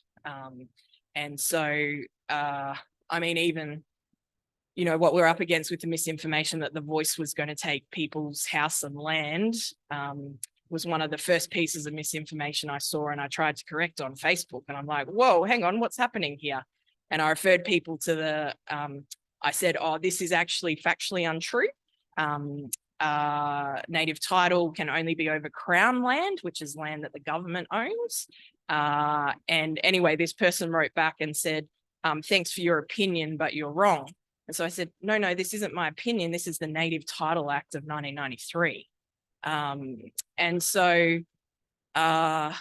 [SPEAKER 1] And so, I mean, even what we're up against with the misinformation that the Voice was going to take people's house and land was one of the first pieces of misinformation I saw, and I tried to correct on Facebook. And I'm like, whoa, hang on, what's happening here? And I referred people to the, I said, oh, this is actually factually untrue. Native title can only be over Crown land, which is land that the government owns. And anyway, this person wrote back and said, thanks for your opinion, but you're wrong. And so I said, no, this isn't my opinion. This is the Native Title Act of 1993. And so I'm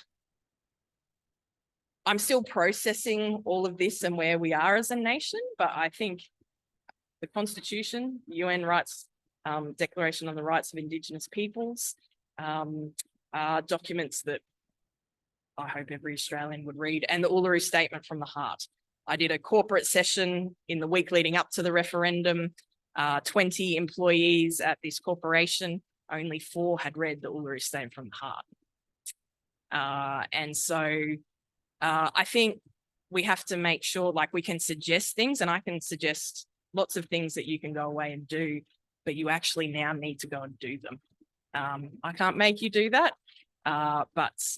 [SPEAKER 1] still processing all of this and where we are as a nation, but I think the Constitution, UN Rights Declaration on the Rights of Indigenous Peoples, are documents that I hope every Australian would read, and the Uluru Statement from the Heart. I did a corporate session in the week leading up to the referendum, 20 employees at this corporation, only 4 had read the Uluru Statement from the Heart. And so I think we have to make sure, like, we can suggest things, and I can suggest lots of things that you can go away and do, but you actually now need to go and do them. I can't make you do that, but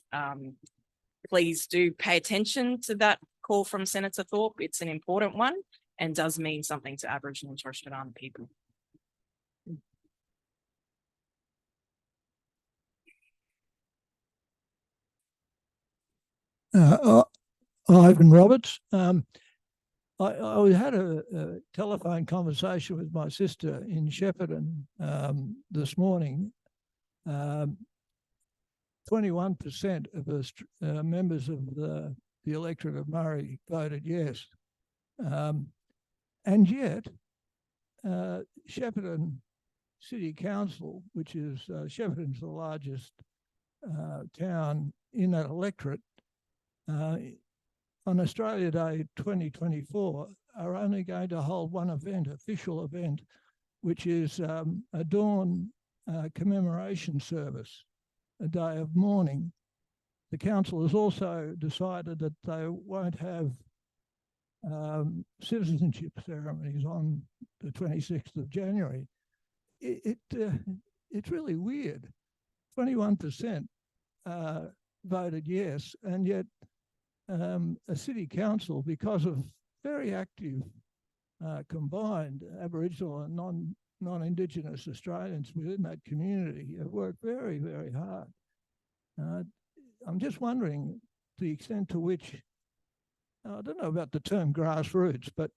[SPEAKER 1] please do pay attention to that call from Senator Thorpe. It's an important one and does mean something to Aboriginal and Torres Strait Islander people.
[SPEAKER 3] Ivan Roberts. I had a telephone conversation with my sister in Shepparton this morning. 21% of members of the electorate of Murray voted yes. And yet, Shepparton City Council, which is Shepparton's the largest town in that electorate, on Australia Day 2024, are only going to hold one event, official event, which is a dawn commemoration service, a day of mourning. The council has also decided that they won't have citizenship ceremonies on the 26th of January. It's really weird. 21% voted yes, and yet a city council, because of very active combined Aboriginal and non-Indigenous Australians within that community, have worked very, very hard. I'm just wondering the extent to which I don't know about the term grassroots, but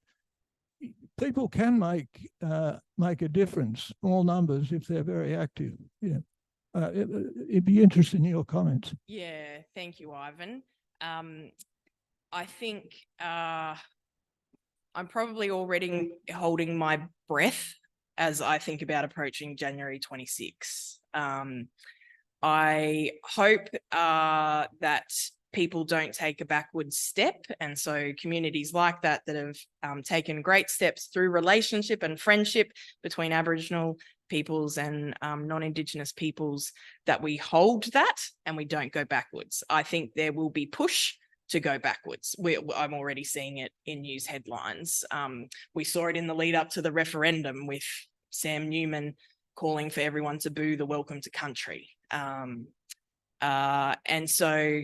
[SPEAKER 3] people can make a difference, small numbers, if they're very active. Yeah. It'd be interesting in your comments.
[SPEAKER 1] Yeah, thank you, Ivan. I think I'm probably already holding my breath as I think about approaching January 26. I hope that people don't take a backward step. And so communities like that have taken great steps through relationship and friendship between Aboriginal peoples and non-Indigenous peoples, that we hold that and we don't go backwards. I think there will be push to go backwards. I'm already seeing it in news headlines. We saw it in the lead up to the referendum with Sam Newman calling for everyone to boo the welcome to country. And so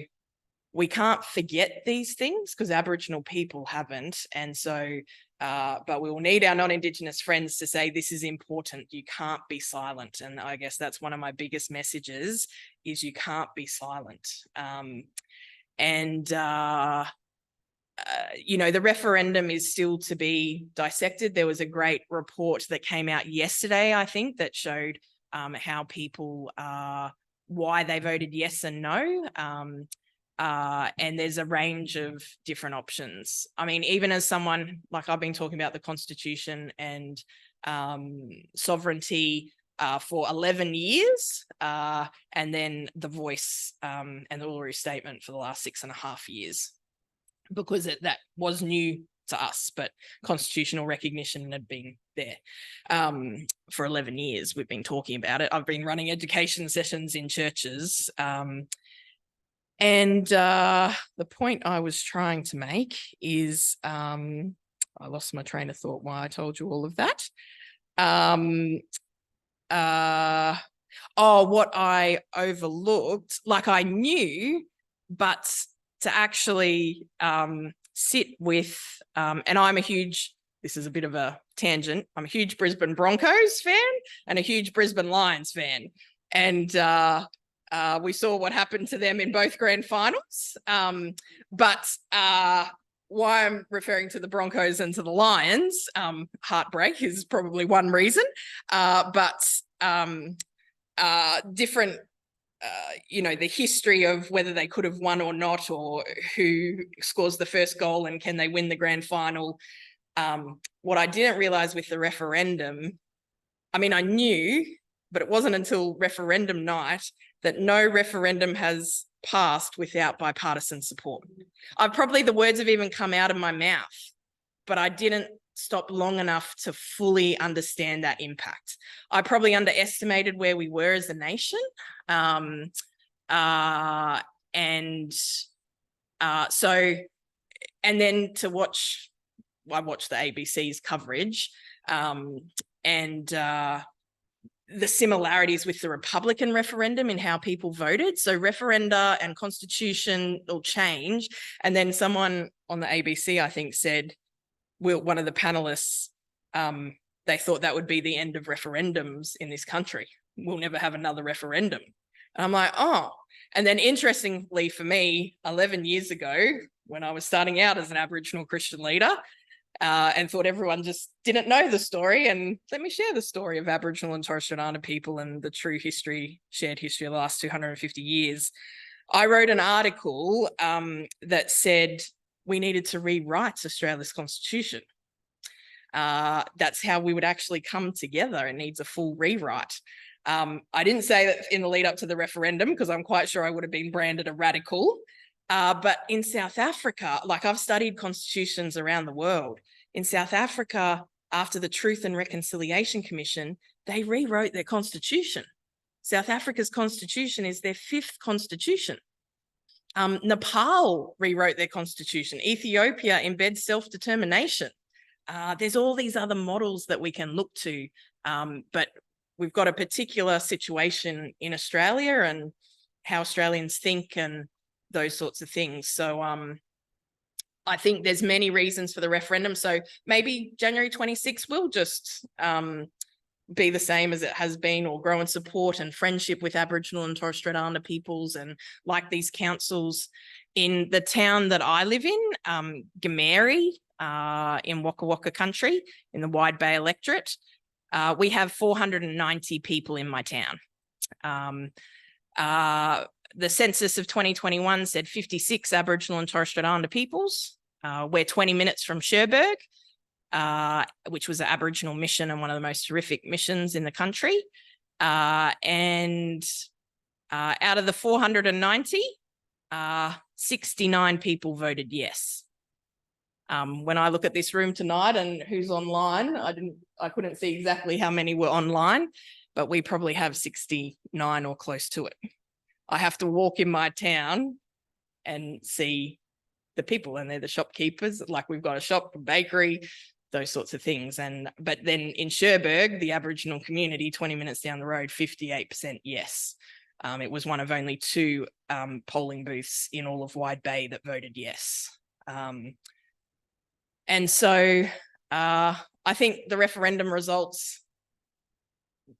[SPEAKER 1] we can't forget these things because Aboriginal people haven't. And so, but we will need our non-Indigenous friends to say, this is important. You can't be silent. And I guess that's one of my biggest messages, is you can't be silent. You know, the referendum is still to be dissected. There was a great report that came out yesterday, I think, that showed how people, why they voted yes and no. And there's a range of different options. I mean, even as someone, like I've been talking about the Constitution and sovereignty for 11 years, and then the Voice and the Uluru Statement for the last 6.5 years, because that was new to us, but constitutional recognition had been there for 11 years. We've been talking about it. I've been running education sessions in churches. And the point I was trying to make is, I lost my train of thought while I told you all of that. What I overlooked, like I knew, but to actually sit with, and I'm a huge, this is a bit of a tangent, I'm a huge Brisbane Broncos fan and a huge Brisbane Lions fan. And we saw what happened to them in both grand finals. But why I'm referring to the Broncos and to the Lions, heartbreak is probably one reason, but different, you know, the history of whether they could have won or not, or who scores the first goal and can they win the grand final. What I didn't realise with the referendum, I mean, I knew, but it wasn't until referendum night that no referendum has passed without bipartisan support. The words have even come out of my mouth, but I didn't stop long enough to fully understand that impact. I probably underestimated where we were as a nation. And then to watch, I watched the ABC's coverage, and the similarities with the Republican referendum in how people voted. So referenda and constitution will change. And then someone on the ABC, I think, said, one of the panelists, they thought that would be the end of referendums in this country. We'll never have another referendum. And I'm like, oh. And then interestingly for me, 11 years ago, when I was starting out as an Aboriginal Christian leader, and thought everyone just didn't know the story, and let me share the story of Aboriginal and Torres Strait Islander people and the true history, shared history of the last 250 years. I wrote an article that said we needed to rewrite Australia's constitution. That's how we would actually come together. It needs a full rewrite. I didn't say that in the lead up to the referendum, because I'm quite sure I would have been branded a radical. But in South Africa, like I've studied constitutions around the world. In South Africa, after the Truth and Reconciliation Commission, they rewrote their constitution. South Africa's constitution is their 5th constitution. Nepal rewrote their constitution. Ethiopia embeds self-determination. There's all these other models that we can look to, but we've got a particular situation in Australia and how Australians think and those sorts of things. So I think there's many reasons for the referendum. So maybe January 26 will just be the same as it has been, or grow in support and friendship with Aboriginal and Torres Strait Islander peoples, and like these councils. In the town that I live in, Gameri, in Wakka Wakka country, in the Wide Bay electorate, we have 490 people in my town. The census of 2021 said 56 Aboriginal and Torres Strait Islander peoples. We're 20 minutes from Cherbourg, which was an Aboriginal mission and one of the most horrific missions in the country. And out of the 490, 69 people voted yes. When I look at this room tonight and who's online, I couldn't see exactly how many were online, but we probably have 69 or close to it. I have to walk in my town and see the people, and they're the shopkeepers. Like, we've got a shop, a bakery, those sorts of things. But then in Cherbourg, the Aboriginal community, 20 minutes down the road, 58% yes. It was one of only 2 polling booths in all of Wide Bay that voted yes. And so I think the referendum results,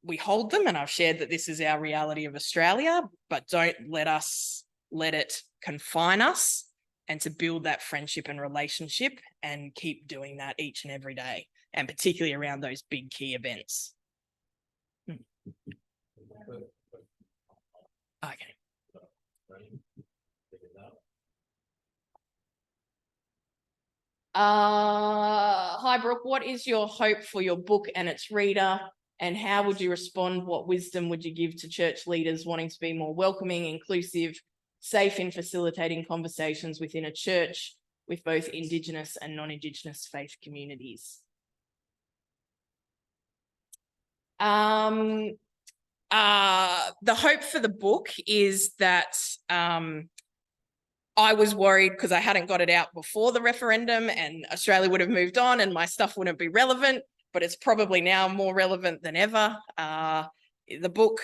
[SPEAKER 1] we hold them, and I've shared that this is our reality of Australia, but don't let it confine us, and to build that friendship and relationship and keep doing that each and every day, and particularly around those big key events. Okay. Hi, Brooke. What is your hope for your book and its reader? And how would you respond? What wisdom would you give to church leaders wanting to be more welcoming, inclusive, safe in facilitating conversations within a church with both Indigenous and non-Indigenous faith communities? The hope for the book is that I was worried because I hadn't got it out before the referendum and Australia would have moved on and my stuff wouldn't be relevant, but it's probably now more relevant than ever. The book,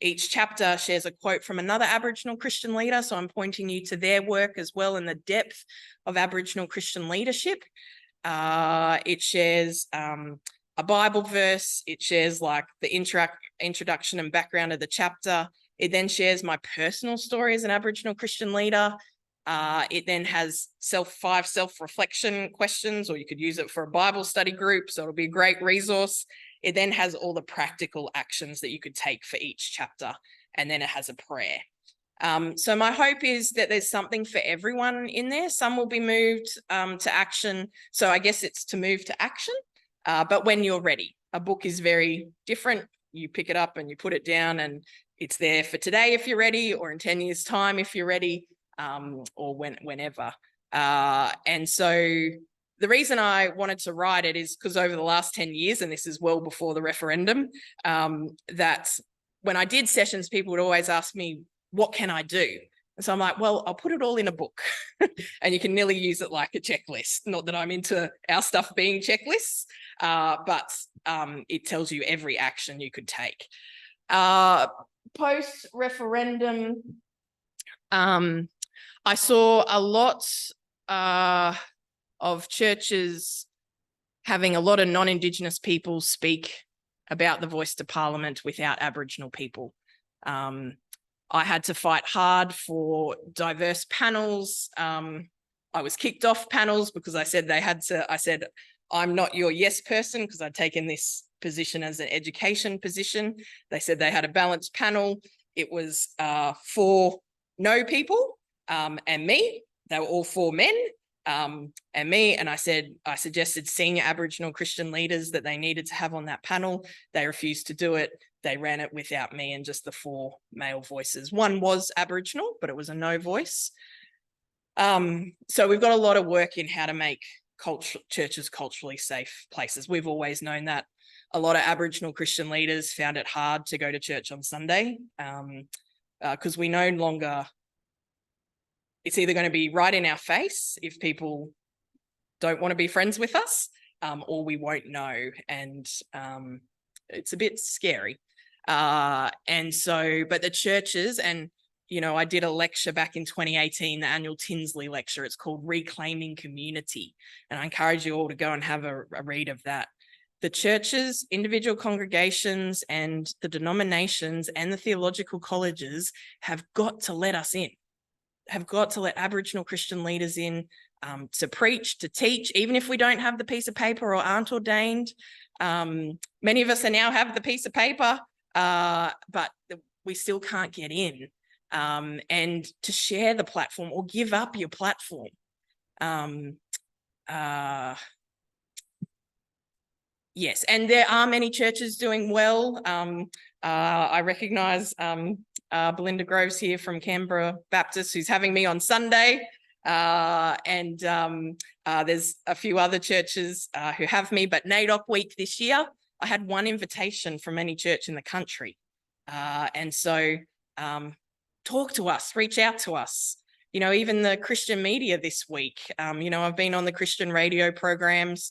[SPEAKER 1] each chapter shares a quote from another Aboriginal Christian leader, so I'm pointing you to their work as well in the depth of Aboriginal Christian leadership. It shares a Bible verse. It shares like the introduction and background of the chapter. It then shares my personal story as an Aboriginal Christian leader. It then has 5 self-reflection questions, or you could use it for a Bible study group, so it'll be a great resource. It then has all the practical actions that you could take for each chapter, and then it has a prayer. So my hope is that there's something for everyone in there. Some will be moved to action. So I guess it's to move to action, but when you're ready. A book is very different. You pick it up and you put it down and it's there for today if you're ready, or in 10 years' time if you're ready, or whenever. And so the reason I wanted to write it is because over the last 10 years, and this is well before the referendum, that when I did sessions, people would always ask me, what can I do? And so I'm like, well, I'll put it all in a book and you can nearly use it like a checklist. Not that I'm into our stuff being checklists, but it tells you every action you could take. Post-referendum, I saw a lot of churches having a lot of non-Indigenous people speak about the voice to Parliament without Aboriginal people. I had to fight hard for diverse panels. I was kicked off panels because I said I'm not your yes person, because I'd taken this position as an education position. They said they had a balanced panel. It was 4 no people and me. They were all 4 men and me. And I suggested senior Aboriginal Christian leaders that they needed to have on that panel. They refused to do it. They ran it without me and just the 4 male voices. One was Aboriginal, but it was a no voice. So we've got a lot of work in how to make churches culturally safe places. We've always known that. A lot of Aboriginal Christian leaders found it hard to go to church on Sunday because we no longer, it's either going to be right in our face if people don't want to be friends with us, or we won't know. And it's a bit scary. And so, but the churches, and I did a lecture back in 2018, the annual Tinsley lecture. It's called Reclaiming Community. And I encourage you all to go and have a read of that. The churches, individual congregations, and the denominations and the theological colleges have got to let us in. have got to let Aboriginal Christian leaders in to preach, to teach, even if we don't have the piece of paper or aren't ordained. Many of us now have the piece of paper, but we still can't get in. And to share the platform or give up your platform. Yes, and there are many churches doing well. I recognise Belinda Groves here from Canberra Baptist, who's having me on Sunday. And there's a few other churches who have me, but NAIDOC week this year, I had one invitation from any church in the country. And so talk to us, reach out to us. You know, even the Christian media this week, you know, I've been on the Christian radio programs.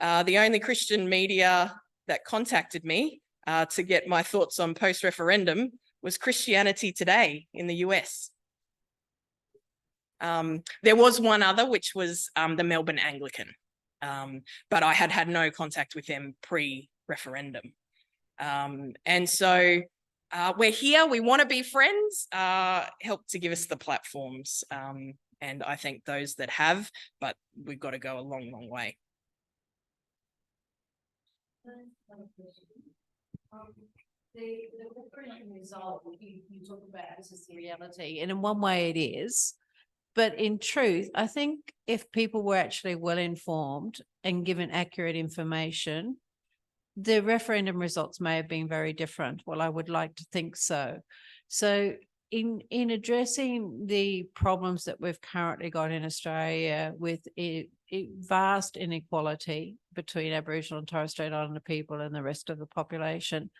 [SPEAKER 1] The only Christian media that contacted me to get my thoughts on post-referendum was Christianity Today in the US. There was one other, which was the Melbourne Anglican, but I had no contact with them pre-referendum. And so we're here, we want to be friends, help to give us the platforms. And I thank those that have, but we've got to go a long, long way.
[SPEAKER 2] The referendum result, you talk about this is the reality, and in one way it is, but in truth, I think if people were actually well informed and given accurate information, the referendum results may have been very different. Well, I would like to think so. So in addressing the problems that we've currently got in Australia with vast inequality between Aboriginal and Torres Strait Islander people and the rest of the population,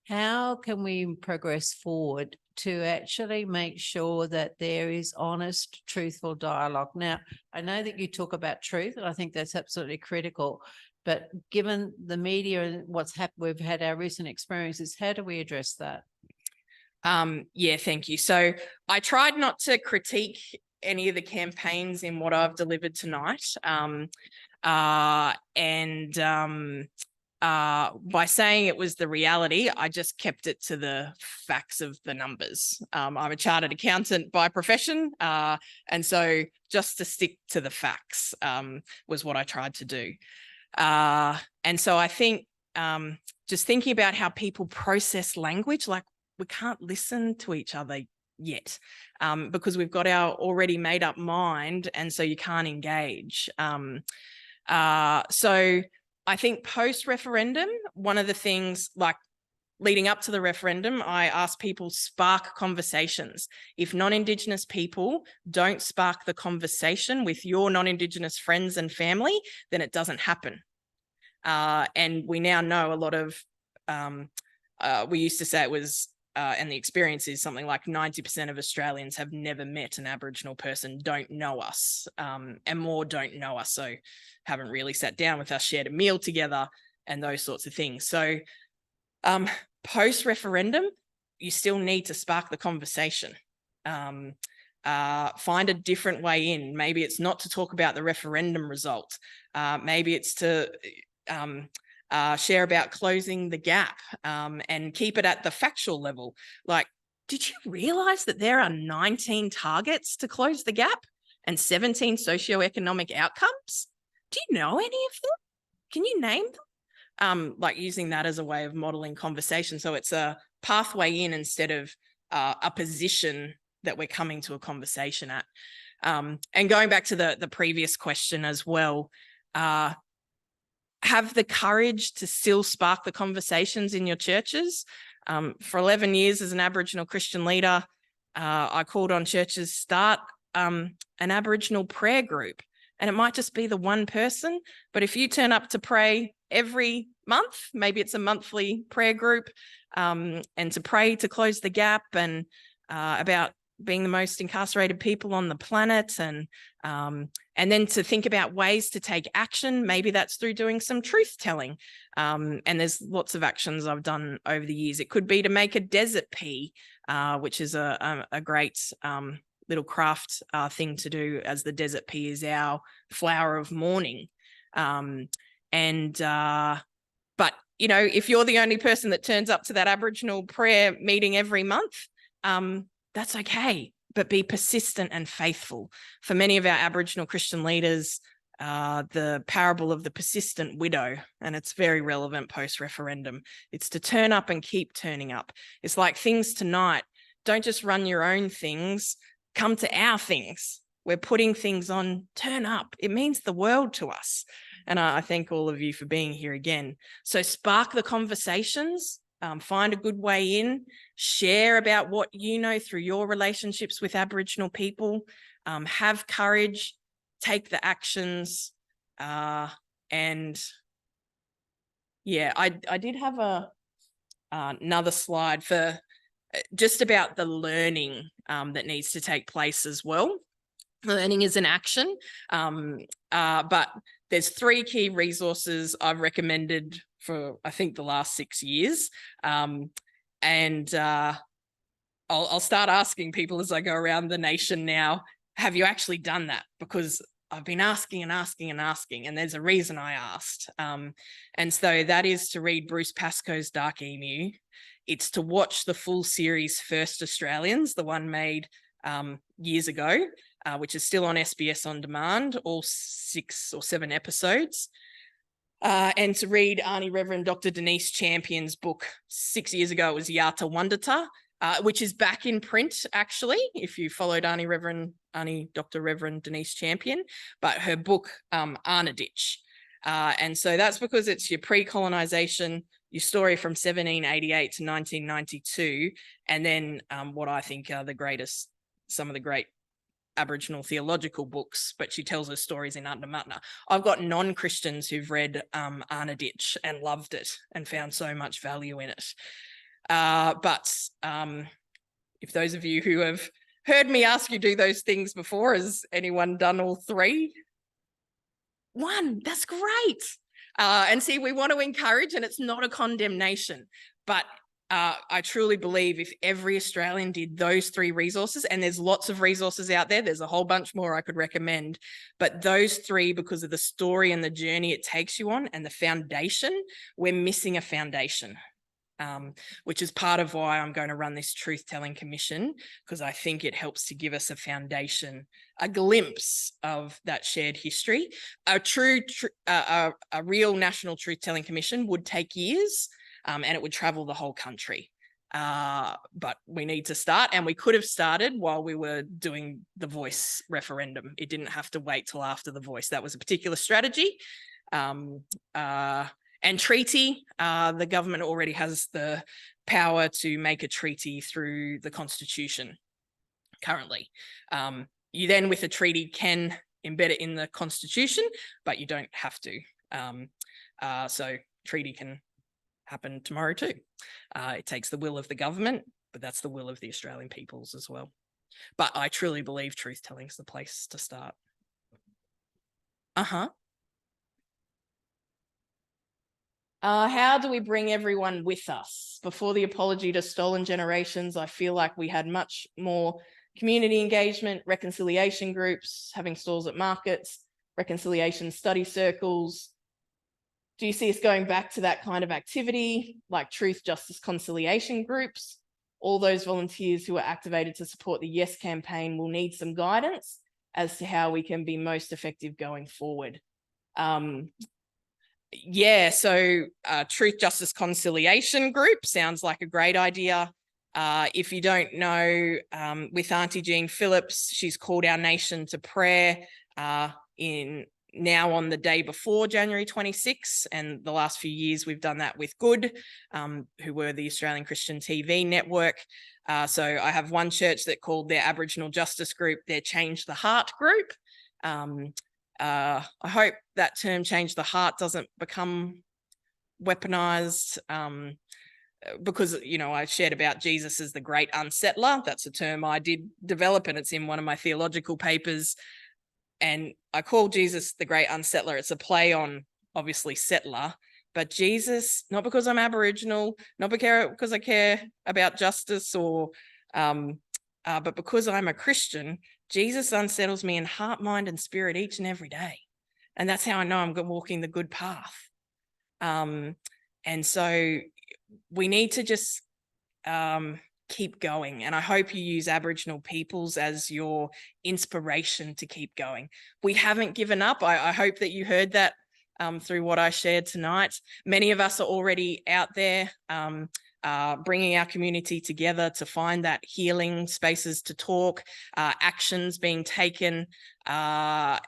[SPEAKER 2] how can we progress forward to actually make sure that there is honest, truthful dialogue? Now, I know that you talk about truth, and I think that's absolutely critical. But given the media and what's happened, we've had our recent experiences, how do we address that?
[SPEAKER 1] Yeah, thank you. So I tried not to critique any of the campaigns in what I've delivered tonight. By saying it was the reality, I just kept it to the facts of the numbers. I'm a chartered accountant by profession, and so just to stick to the facts was what I tried to do. And so I think just thinking about how people process language, like we can't listen to each other yet because we've got our already made up mind, and so you can't engage. So I think post-referendum, one of the things, like leading up to the referendum, I asked people spark conversations. If non-Indigenous people don't spark the conversation with your non-Indigenous friends and family, then it doesn't happen. And we now know a lot of, we used to say it was, and the experience is something like 90% of Australians have never met an Aboriginal person, don't know us, and more don't know us, so haven't really sat down with us, shared a meal together, and those sorts of things. So post-referendum, you still need to spark the conversation. Find a different way in. Maybe it's not to talk about the referendum result. Maybe it's to share about closing the gap and keep it at the factual level. Like, did you realise that there are 19 targets to close the gap and 17 socioeconomic outcomes? Do you know any of them? Can you name them? Like using that as a way of modelling conversation. So it's a pathway in instead of a position that we're coming to a conversation at. And going back to the previous question as well, have the courage to still spark the conversations in your churches. For 11 years as an Aboriginal Christian leader, I called on churches start an Aboriginal prayer group. And it might just be the one person, but if you turn up to pray every month, maybe it's a monthly prayer group, and to pray to close the gap and about being the most incarcerated people on the planet, and then to think about ways to take action. Maybe that's through doing some truth telling. And there's lots of actions I've done over the years. It could be to make a desert pea, which is a great little craft thing to do, as the desert pea is our flower of mourning. But, you know, if you're the only person that turns up to that Aboriginal prayer meeting every month, that's okay. but be persistent and faithful. For many of our Aboriginal Christian leaders, the parable of the persistent widow, and it's very relevant post-referendum. It's to turn up and keep turning up. It's like things tonight. Don't just run your own things, come to our things. We're putting things on, turn up. It means the world to us. And I thank all of you for being here again. So spark the conversations, find a good way in, share about what you know through your relationships with Aboriginal people, have courage, take the actions. And yeah, I did have another slide for just about the learning that needs to take place as well. Learning is an action, but there's 3 key resources I've recommended for, I think, the last 6 years. And I'll start asking people as I go around the nation now, have you actually done that? Because I've been asking and asking and asking, and there's a reason I asked. And so that is to read Bruce Pascoe's Dark Emu. It's to watch the full series First Australians, the one made years ago, which is still on SBS On Demand, all 6 or 7 episodes. And to read Auntie Reverend Dr. Denise Champion's book 6 years ago, it was Yata Wandata, which is back in print, actually, if you followed Auntie Dr. Reverend Denise Champion, but her book, Arnaditch. And so that's because it's your pre-colonisation, your story from 1788 to 1992, and then what I think are some of the great Aboriginal theological books, but she tells her stories in Undermatna. I've got non-Christians who've read Arnaditch and loved it and found so much value in it. But if those of you who have heard me ask you do those things before, has anyone done all 3? 1, that's great. And see, we want to encourage, and it's not a condemnation, but I truly believe if every Australian did those 3 resources, and there's lots of resources out there, there's a whole bunch more I could recommend, but those 3, because of the story and the journey it takes you on and the foundation, we're missing a foundation, which is part of why I'm going to run this truth-telling commission, because I think it helps to give us a foundation, a glimpse of that shared history. A real national truth-telling commission would take years, and it would travel the whole country. But we need to start, and we could have started while we were doing the Voice referendum. It didn't have to wait till after the Voice. That was a particular strategy. And treaty, the government already has the power to make a treaty through the Constitution currently. You then, with a treaty, can embed it in the Constitution, but you don't have to. So treaty can happen tomorrow too. It takes the will of the government, but that's the will of the Australian peoples as well. But I truly believe truth-telling is the place to start. How do we bring everyone with us? Before the apology to stolen generations, I feel like we had much more community engagement, reconciliation groups, having stalls at markets, reconciliation study circles. Do you see us going back to that kind of activity, like truth, justice, conciliation groups? All those volunteers who are activated to support the Yes campaign will need some guidance as to how we can be most effective going forward. Yeah, so Truth, Justice, Conciliation group sounds like a great idea. If you don't know, with Auntie Jean Phillips, she's called our nation to prayer now on the day before January 26, and the last few years we've done that with Good, who were the Australian Christian TV network. So I have one church that called their Aboriginal Justice group their Change the Heart group. I hope that term Change the Heart doesn't become weaponized, because, you know, I shared about Jesus as the great unsettler. That's a term I did develop, and it's in one of my theological papers. And I call Jesus the great unsettler. It's a play on, obviously, settler, but Jesus, not because I'm Aboriginal, not because I care about justice, or but because I'm a Christian, Jesus unsettles me in heart, mind, and spirit each and every day. And that's how I know I'm walking the good path. And so we need to just keep going. And I hope you use Aboriginal peoples as your inspiration to keep going. We haven't given up. I hope that you heard that through what I shared tonight. Many of us are already out there bringing our community together to find that healing, spaces to talk, actions being taken. But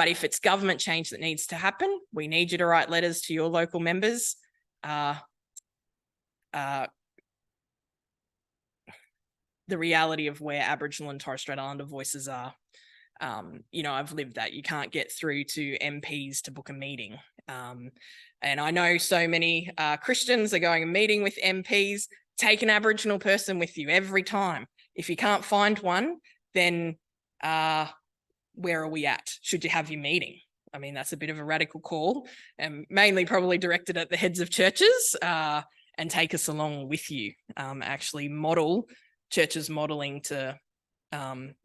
[SPEAKER 1] if it's government change that needs to happen, we need you to write letters to your local members. The reality of where Aboriginal and Torres Strait Islander voices are. You know, I've lived that. You can't get through to MPs to book a meeting. And I know so many Christians are going and meeting with MPs. Take an Aboriginal person with you every time. If you can't find one, then where are we at? Should you have your meeting? I mean, that's a bit of a radical call, and mainly probably directed at the heads of churches, and take us along with you. Actually model churches modeling to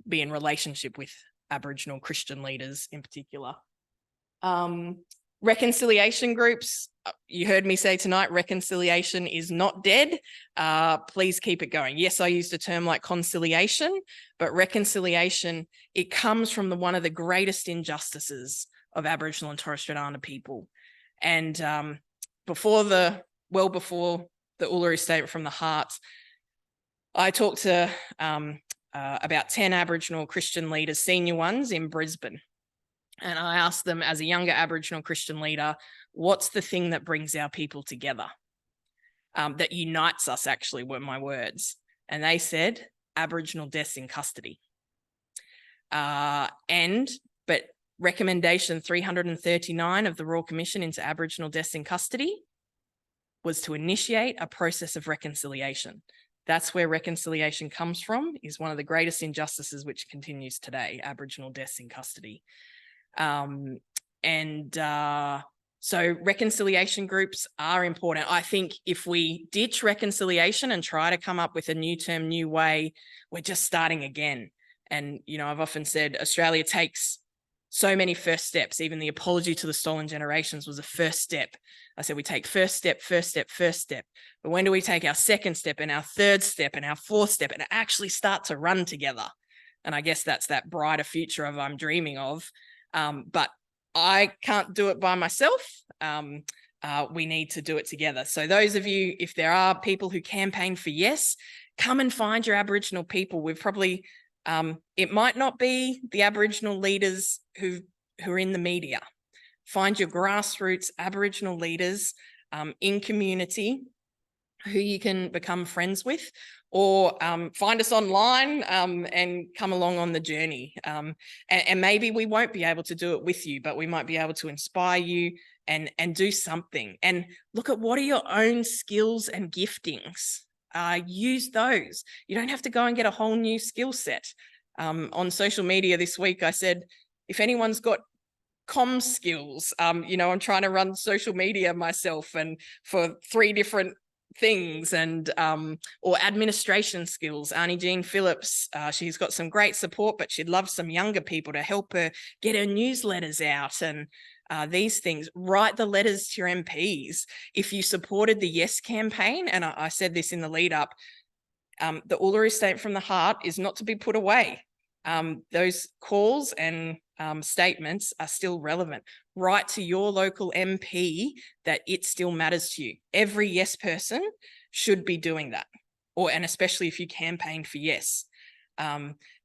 [SPEAKER 1] be in relationship with Aboriginal Christian leaders in particular. Reconciliation groups, you heard me say tonight, reconciliation is not dead. Please keep it going. Yes, I used a term like conciliation, but reconciliation, it comes from one of the greatest injustices of Aboriginal and Torres Strait Islander people. And before the Uluru Statement from the Heart, I talked to about 10 Aboriginal Christian leaders, senior ones in Brisbane. And I asked them, as a younger Aboriginal Christian leader, what's the thing that brings our people together? That unites us, actually, were my words. And they said, Aboriginal deaths in custody. But recommendation 339 of the Royal Commission into Aboriginal deaths in custody was to initiate a process of reconciliation. That's where reconciliation comes from, is one of the greatest injustices which continues today, Aboriginal deaths in custody. So reconciliation groups are important. I think if we ditch reconciliation and try to come up with a new term, new way, we're just starting again. And, you know, I've often said Australia takes so many first steps. Even the apology to the stolen generations was a first step. I said we take first step, first step, first step. But when do we take our second step and our third step and our fourth step and actually start to run together? And I guess that's that brighter future of I'm dreaming of. But I can't do it by myself. We need to do it together. So those of you, if there are people who campaign for yes, come and find your Aboriginal people. We've probably, it might not be the Aboriginal leaders who are in the media. Find your grassroots Aboriginal leaders in community who you can become friends with, or find us online and come along on the journey. And maybe we won't be able to do it with you, but we might be able to inspire you and do something. And look at what are your own skills and giftings. Use those. You don't have to go and get a whole new skill set. On social media this week, I said, if anyone's got comms skills, you know, I'm trying to run social media myself and for 3 different things, and or administration skills. Auntie Jean Phillips, she's got some great support, but she'd love some younger people to help her get her newsletters out and these things. Write the letters to your MPs. If you supported the Yes campaign, and I said this in the lead up, the Uluru Statement from the Heart is not to be put away. Those calls and statements are still relevant. Write to your local MP that it still matters to you. Every Yes person should be doing that, and especially if you campaign for Yes.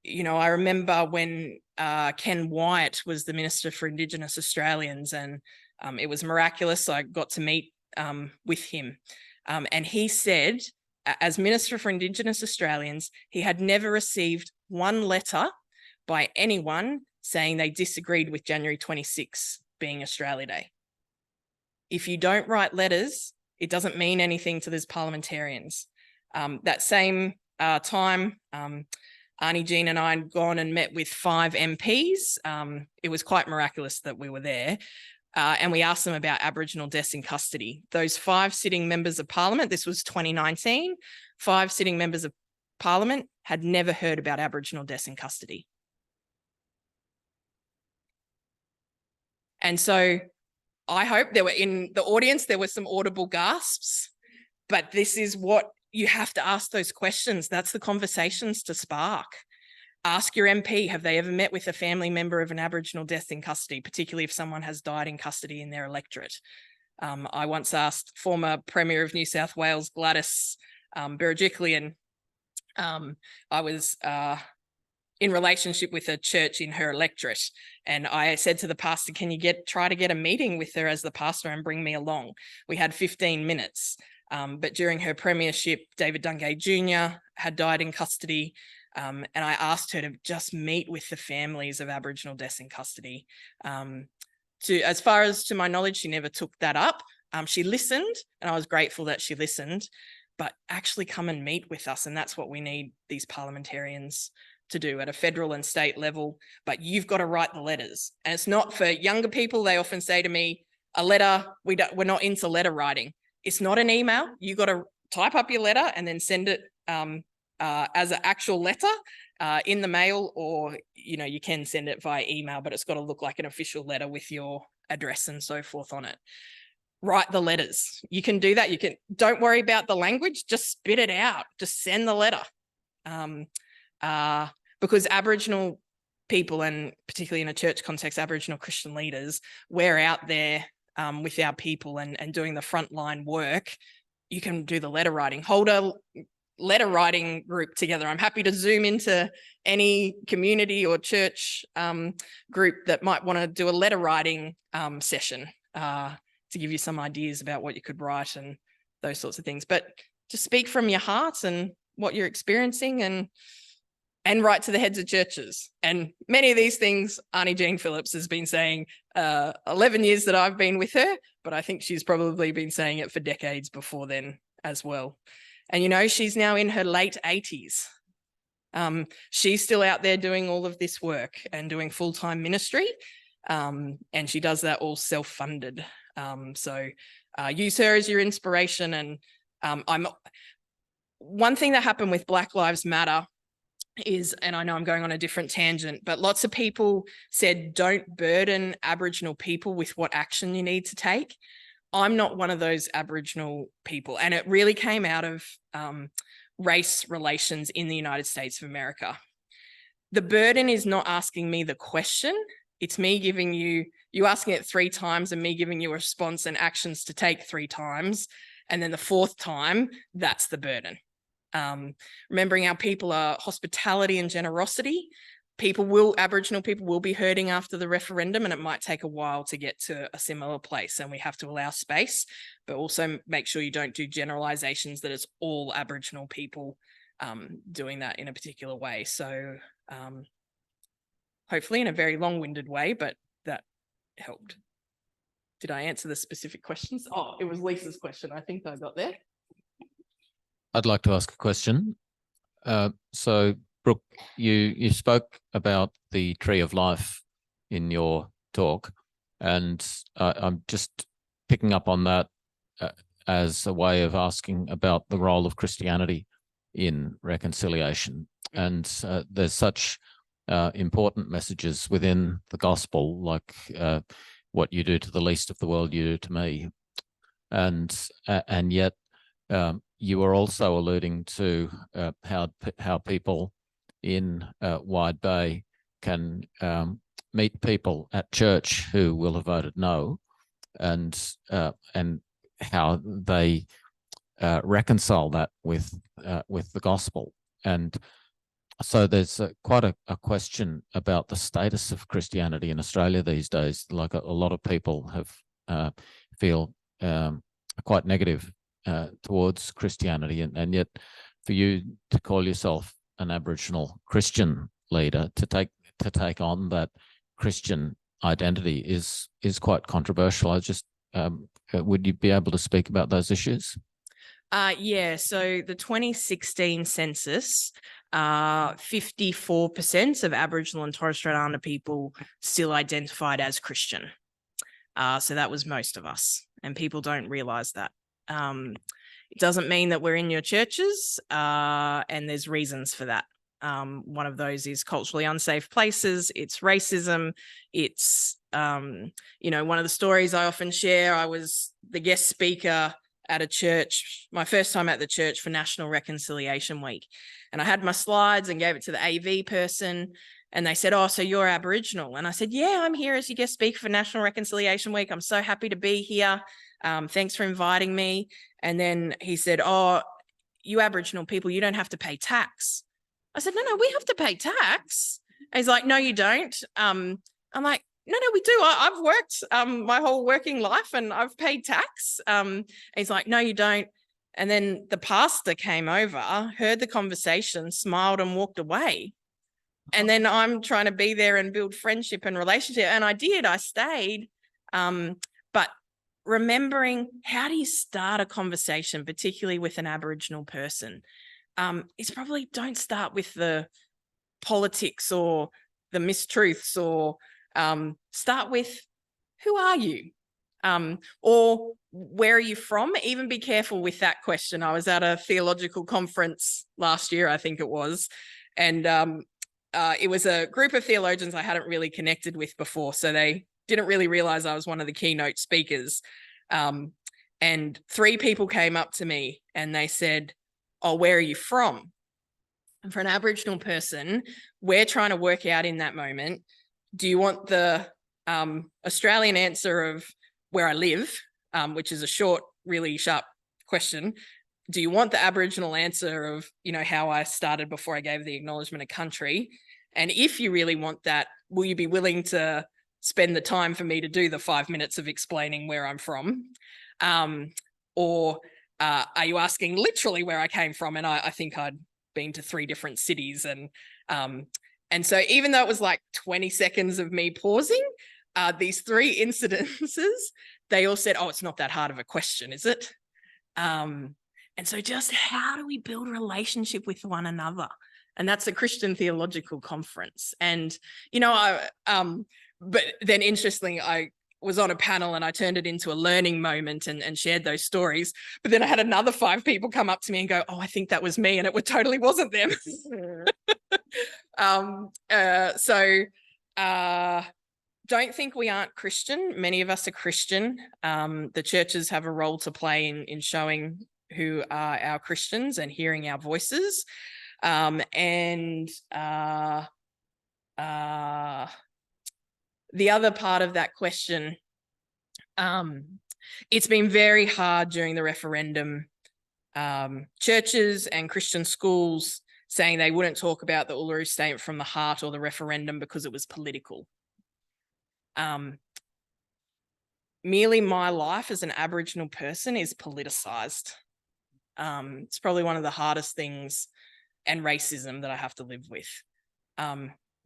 [SPEAKER 1] You know, I remember when Ken Wyatt was the Minister for Indigenous Australians, and it was miraculous. I got to meet with him, and he said, as Minister for Indigenous Australians, he had never received one letter by anyone saying they disagreed with January 26 being Australia Day. If you don't write letters, it doesn't mean anything to those parliamentarians. That same time, Auntie Jean and I had gone and met with 5 MPs. It was quite miraculous that we were there. And we asked them about Aboriginal deaths in custody. Those 5 sitting members of parliament, this was 2019, 5 sitting members of parliament had never heard about Aboriginal deaths in custody. And so I hope there were, in the audience, there were some audible gasps, but this is what you have to ask those questions. That's the conversations to spark. Ask your MP, have they ever met with a family member of an Aboriginal death in custody, particularly if someone has died in custody in their electorate? I once asked former Premier of New South Wales, Gladys Berejiklian. I was in relationship with a church in her electorate, and I said to the pastor, can you try to get a meeting with her as the pastor and bring me along? We had 15 minutes, but during her premiership, David Dungay Jr. had died in custody, and I asked her to just meet with the families of Aboriginal deaths in custody. As far as to my knowledge, she never took that up. She listened, and I was grateful that she listened, but actually come and meet with us. And that's what we need these parliamentarians to do at a federal and state level. But you've got to write the letters. And it's not for younger people. They often say to me, a letter, we're not into letter writing. It's not an email. You got to type up your letter and then send it as an actual letter in the mail, or, you know, you can send it via email, but it's got to look like an official letter with your address and so forth on it. Write the letters. You can do that. Don't worry about the language, just spit it out. Just send the letter. Because Aboriginal people, and particularly in a church context, Aboriginal Christian leaders, we're out there with our people and doing the frontline work. You can do the letter writing. Hold a letter writing group together. I'm happy to Zoom into any community or church group that might want to do a letter writing session to give you some ideas about what you could write and those sorts of things. But just speak from your heart and what you're experiencing, and write to the heads of churches. And many of these things, Auntie Jean Phillips has been saying 11 years that I've been with her, but I think she's probably been saying it for decades before then as well. And, you know, she's now in her late 80s. She's still out there doing all of this work and doing full-time ministry. And she does that all self-funded. So use her as your inspiration. And one thing that happened with Black Lives Matter is, and I know I'm going on a different tangent, but lots of people said, don't burden Aboriginal people with what action you need to take. I'm not one of those Aboriginal people. And it really came out of race relations in the United States of America. The burden is not asking me the question. It's me giving you asking it 3 times and me giving you a response and actions to take 3 times. And then the 4th time, that's the burden. Remembering our people are hospitality and generosity. Aboriginal people will be hurting after the referendum, and it might take a while to get to a similar place, and we have to allow space, but also make sure you don't do generalizations that it's all Aboriginal people doing that in a particular way. So hopefully in a very long-winded way, but that helped. Did I answer the specific questions? Oh, it was Lisa's question. I think I got there.
[SPEAKER 4] I'd like to ask a question. So, Brooke, you spoke about the tree of life in your talk, and I'm just picking up on that as a way of asking about the role of Christianity in reconciliation. And there's such important messages within the gospel, like what you do to the least of the world, you do to me. And yet you were also alluding to how people in Wide Bay can meet people at church who will have voted no, and how they reconcile that with the gospel. And so there's quite a question about the status of Christianity in Australia these days. Like a lot of people have feel quite negative towards Christianity, and yet for you to call yourself an Aboriginal Christian leader, to take on that Christian identity is quite controversial. I just would you be able to speak about those issues?
[SPEAKER 1] Yeah, so the 2016 census, 54% of Aboriginal and Torres Strait Islander people still identified as Christian. So that was most of us, and people don't realise that. It doesn't mean that we're in your churches, and there's reasons for that. One of those is culturally unsafe places, it's racism, it's, one of the stories I often share, I was the guest speaker at a church, my first time at the church for National Reconciliation Week. And I had my slides and gave it to the AV person. And they said, oh, so you're Aboriginal. And I said, yeah, I'm here as your guest speaker for National Reconciliation Week. I'm so happy to be here. Thanks for inviting me. And then he said, oh, you Aboriginal people, you don't have to pay tax. I said, no, we have to pay tax. And he's like, no, you don't. I'm like, no, we do. I've worked my whole working life and I've paid tax. He's like, no, you don't. And then the pastor came over, heard the conversation, smiled and walked away. And then I'm trying to be there and build friendship and relationship. And I did, I stayed. But remembering, how do you start a conversation, particularly with an Aboriginal person? It's probably, don't start with the politics or the mistruths, or start with, who are you? Or where are you from? Even be careful with that question. I was at a theological conference last year, I think it was, and it was a group of theologians I hadn't really connected with before, so they didn't really realize I was one of the keynote speakers. And 3 people came up to me and they said, oh, where are you from? And for an Aboriginal person, we're trying to work out in that moment, do you want the Australian answer of where I live, which is a short, really sharp question? Do you want the Aboriginal answer of, you know, how I started before I gave the acknowledgement of country? And if you really want that, will you be willing to spend the time for me to do the 5 minutes of explaining where I'm from? Or are you asking literally where I came from? And I think I'd been to 3 different cities. And so even though it was like 20 seconds of me pausing, these 3 incidences, they all said, oh, it's not that hard of a question, is it? And so just how do we build a relationship with one another? And that's a Christian theological conference. And, you know, but then interestingly, I was on a panel and I turned it into a learning moment and shared those stories. But then I had another 5 people come up to me and go, oh, I think that was me. And it totally wasn't them. Don't think we aren't Christian. Many of us are Christian. The churches have a role to play in showing who are our Christians and hearing our voices. The other part of that question, it's been very hard during the referendum. Churches and Christian schools saying they wouldn't talk about the Uluru Statement from the Heart or the referendum because it was political. Merely my life as an Aboriginal person is politicised. It's probably one of the hardest things, and racism, that I have to live with.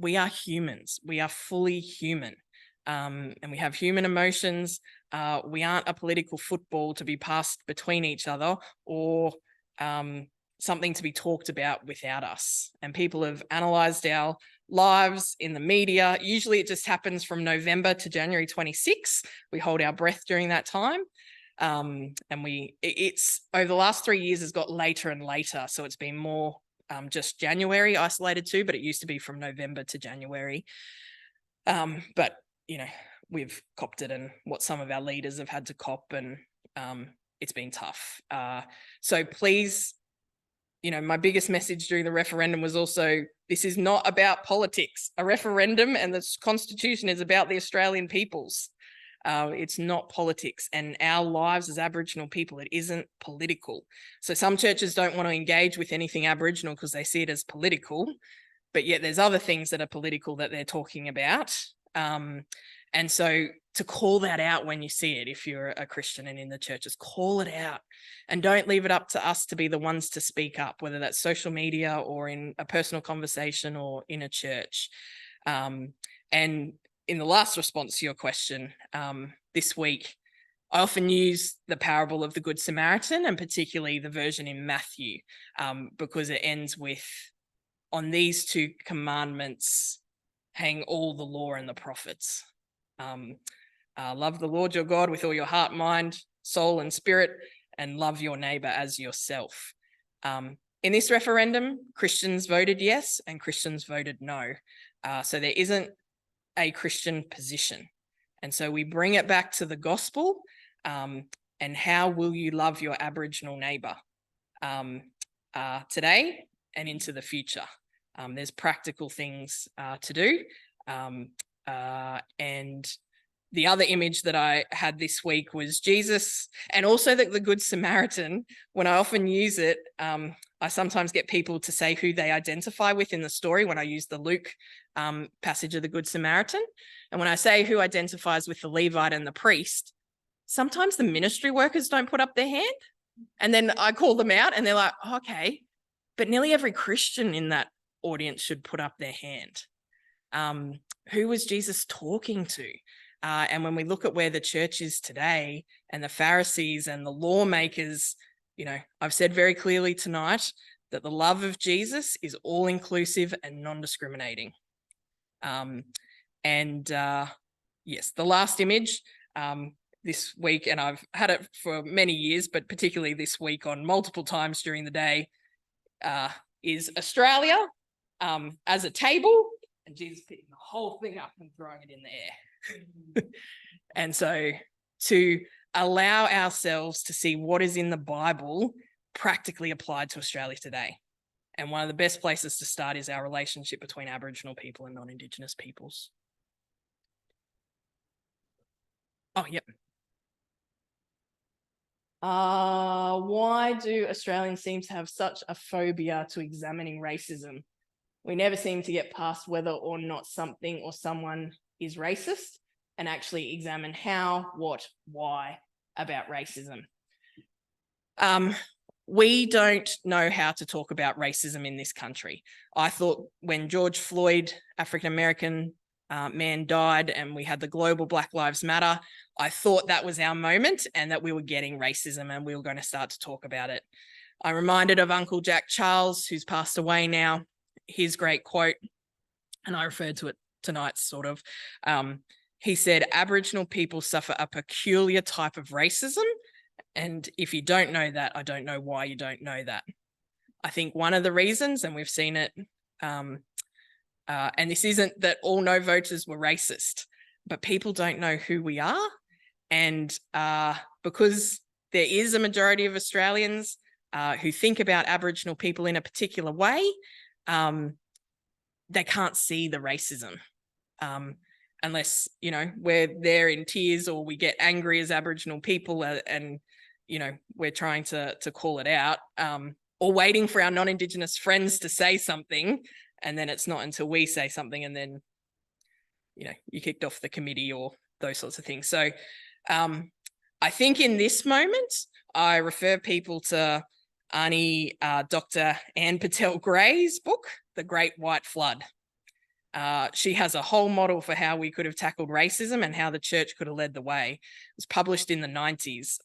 [SPEAKER 1] We are humans. We are fully human. And we have human emotions. We aren't a political football to be passed between each other, or something to be talked about without us. And people have analysed our lives in the media. Usually it just happens from November to January 26. We hold our breath during that time. And it's over the last 3 years has got later and later. So it's been more just January isolated to, but it used to be from November to January. But, you know, we've copped it, and what some of our leaders have had to cop, and it's been tough. So please, you know, my biggest message during the referendum was also, this is not about politics. A referendum and the Constitution is about the Australian peoples. It's not politics, and our lives as Aboriginal people, it isn't political. So some churches don't want to engage with anything Aboriginal because they see it as political, but yet there's other things that are political that they're talking about. And so to call that out when you see it, if you're a Christian and in the churches, call it out, and don't leave it up to us to be the ones to speak up, whether that's social media or in a personal conversation or in a church. And in the last response to your question, this week, I often use the parable of the Good Samaritan, and particularly the version in Matthew, because it ends with, on these 2 commandments hang all the law and the prophets. Love the Lord your God with all your heart, mind, soul and spirit, and love your neighbour as yourself. In this referendum, Christians voted yes and Christians voted no. So there isn't a Christian position. And so we bring it back to the gospel, and And how will you love your Aboriginal neighbour today and into the future? There's practical things to do. And the other image that I had this week was Jesus, and also the Good Samaritan. When I often use it, I sometimes get people to say who they identify with in the story when I use the Luke passage of the Good Samaritan. And when I say who identifies with the Levite and the priest, sometimes the ministry workers don't put up their hand. And then I call them out and they're like, oh, okay, but nearly every Christian in that audience should put up their hand. Who was Jesus talking to? And when we look at where the church is today and the Pharisees and the lawmakers, you know, I've said very clearly tonight that the love of Jesus is all inclusive and non-discriminating. Yes, the last image this week, and I've had it for many years, but particularly this week on multiple times during the day, is Australia as a table, and Jesus picking the whole thing up and throwing it in the air. And so to allow ourselves to see what is in the Bible practically applied to Australia today. And one of the best places to start is our relationship between Aboriginal people and non-Indigenous peoples. Oh, yep. Why do Australians seem to have such a phobia to examining racism? We never seem to get past whether or not something or someone is racist and actually examine how, what, why about racism. We don't know how to talk about racism in this country. I thought when George Floyd, African-American man, died and we had the global Black Lives Matter, I thought that was our moment and that we were getting racism and we were going to start to talk about it. I'm reminded of Uncle Jack Charles, who's passed away now, his great quote, and I referred to it tonight sort of. He said, Aboriginal people suffer a peculiar type of racism. And if you don't know that, I don't know why you don't know that. I think one of the reasons, and we've seen it, and this isn't that all no voters were racist, but people don't know who we are. And because there is a majority of Australians who think about Aboriginal people in a particular way, they can't see the racism. Unless, you know, we're there in tears or we get angry as Aboriginal people and you know, we're trying to call it out, or waiting for our non-Indigenous friends to say something, and then it's not until we say something and then, you know, you kicked off the committee or those sorts of things. So I think in this moment, I refer people to Dr. Ann Patel Gray's book, The Great White Flood. She has a whole model for how we could have tackled racism and how the church could have led the way. It was published in the 90s.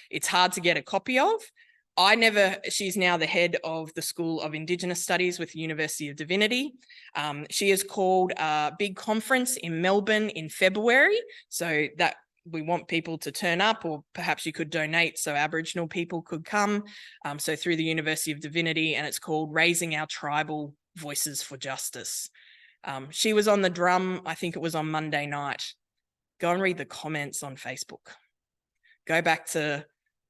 [SPEAKER 1] It's hard to get a copy of. She's now the head of the School of Indigenous Studies with the University of Divinity. She has called a big conference in Melbourne in February, so that we want people to turn up, or perhaps you could donate so Aboriginal people could come. So through the University of Divinity, and it's called Raising Our Tribal Voices for Justice. She was on the drum, I think it was on Monday night. Go and read the comments on Facebook. Go back to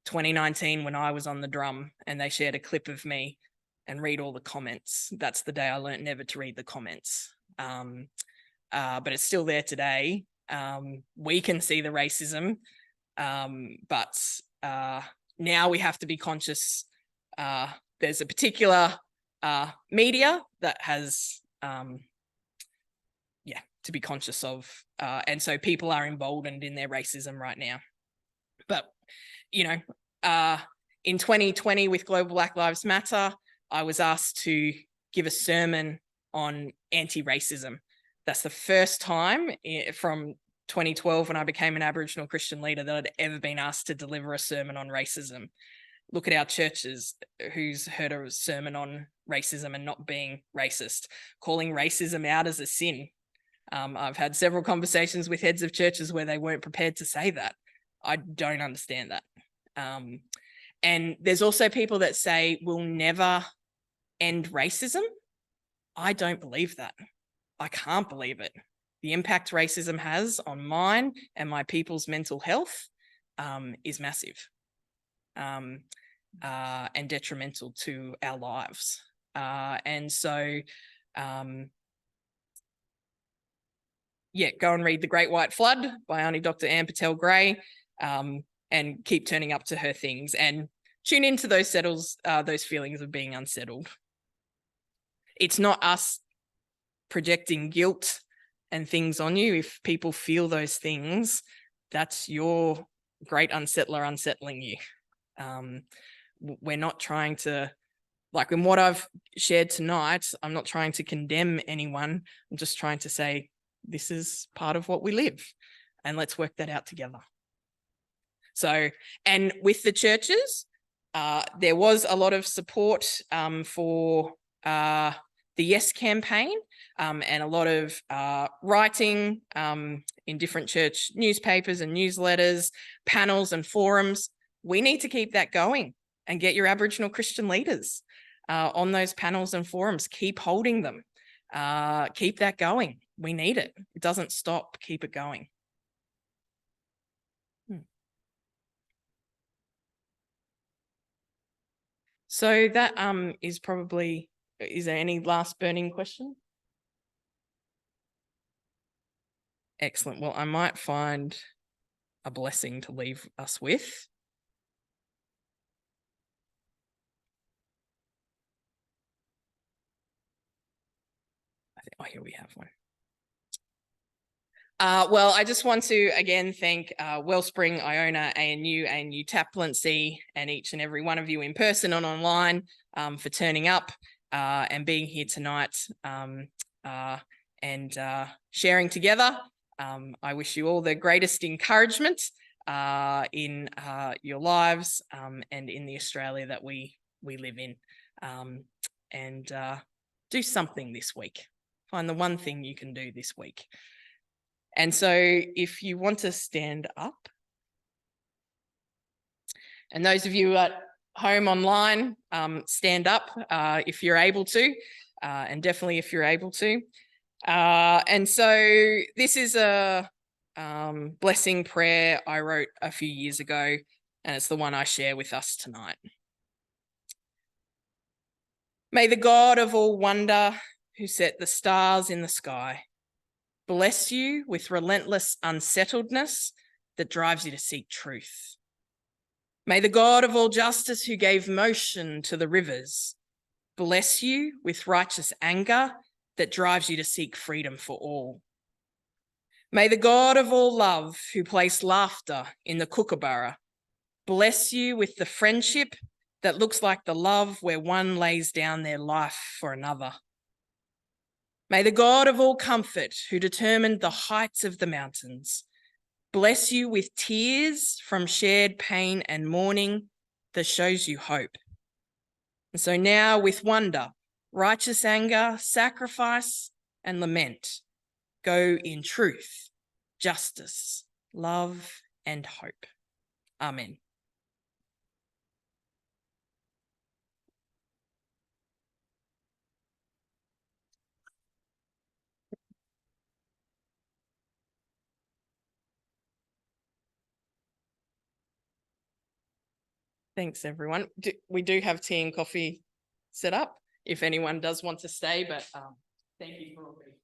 [SPEAKER 1] 2019 when I was on the drum and they shared a clip of me, and read all the comments. That's the day I learned never to read the comments. But it's still there today. We can see the racism, but now we have to be conscious. There's a particular media that has to be conscious of, and so people are emboldened in their racism right now. But you know, in 2020 with Global Black Lives Matter, I was asked to give a sermon on anti-racism. That's the first time from 2012 when I became an Aboriginal Christian leader that I'd ever been asked to deliver a sermon on racism. Look at our churches, who's heard a sermon on racism and not being racist, calling racism out as a sin. I've had several conversations with heads of churches where they weren't prepared to say that. I don't understand that. And there's also people that say we'll never end racism. I don't believe that. I can't believe it. The impact racism has on mine and my people's mental health is massive and detrimental to our lives. And so, yeah, go and read The Great White Flood by Aunty Dr. Ann Patel Gray, and keep turning up to her things and tune into those feelings of being unsettled. It's not us projecting guilt and things on you. If people feel those things, that's your great unsettler unsettling you. We're not trying to, like in what I've shared tonight, I'm not trying to condemn anyone. I'm just trying to say, this is part of what we live, and let's work that out together. So, and with the churches, there was a lot of support for the Yes campaign, and a lot of writing in different church newspapers and newsletters, panels and forums. We need to keep that going and get your Aboriginal Christian leaders on those panels and forums. Keep holding them. Keep that going. We need it. It doesn't stop. Keep it going. So that is probably, is there any last burning question? Excellent. Well, I might find a blessing to leave us with. Oh, here we have one. Well, I just want to again thank Wellspring, Iona, ANU Chaplaincy, and each and every one of you in person and online for turning up and being here tonight and sharing together. I wish you all the greatest encouragement in your lives and in the Australia that we live in. And do something this week. Find the one thing you can do this week. And so if you want to stand up, and those of you at home online, stand up if you're able to, and definitely if you're able to. And so this is a blessing prayer I wrote a few years ago, and it's the one I share with us tonight. May the God of all wonder, who set the stars in the sky, bless you with relentless unsettledness that drives you to seek truth. May the God of all justice, who gave motion to the rivers, bless you with righteous anger that drives you to seek freedom for all. May the God of all love, who placed laughter in the kookaburra, bless you with the friendship that looks like the love where one lays down their life for another. May the God of all comfort, who determined the heights of the mountains, bless you with tears from shared pain and mourning that shows you hope. And so now with wonder, righteous anger, sacrifice, and lament, go in truth, justice, love, and hope. Amen. Thanks, everyone. We do have tea and coffee set up if anyone does want to stay, but thank you for all being here.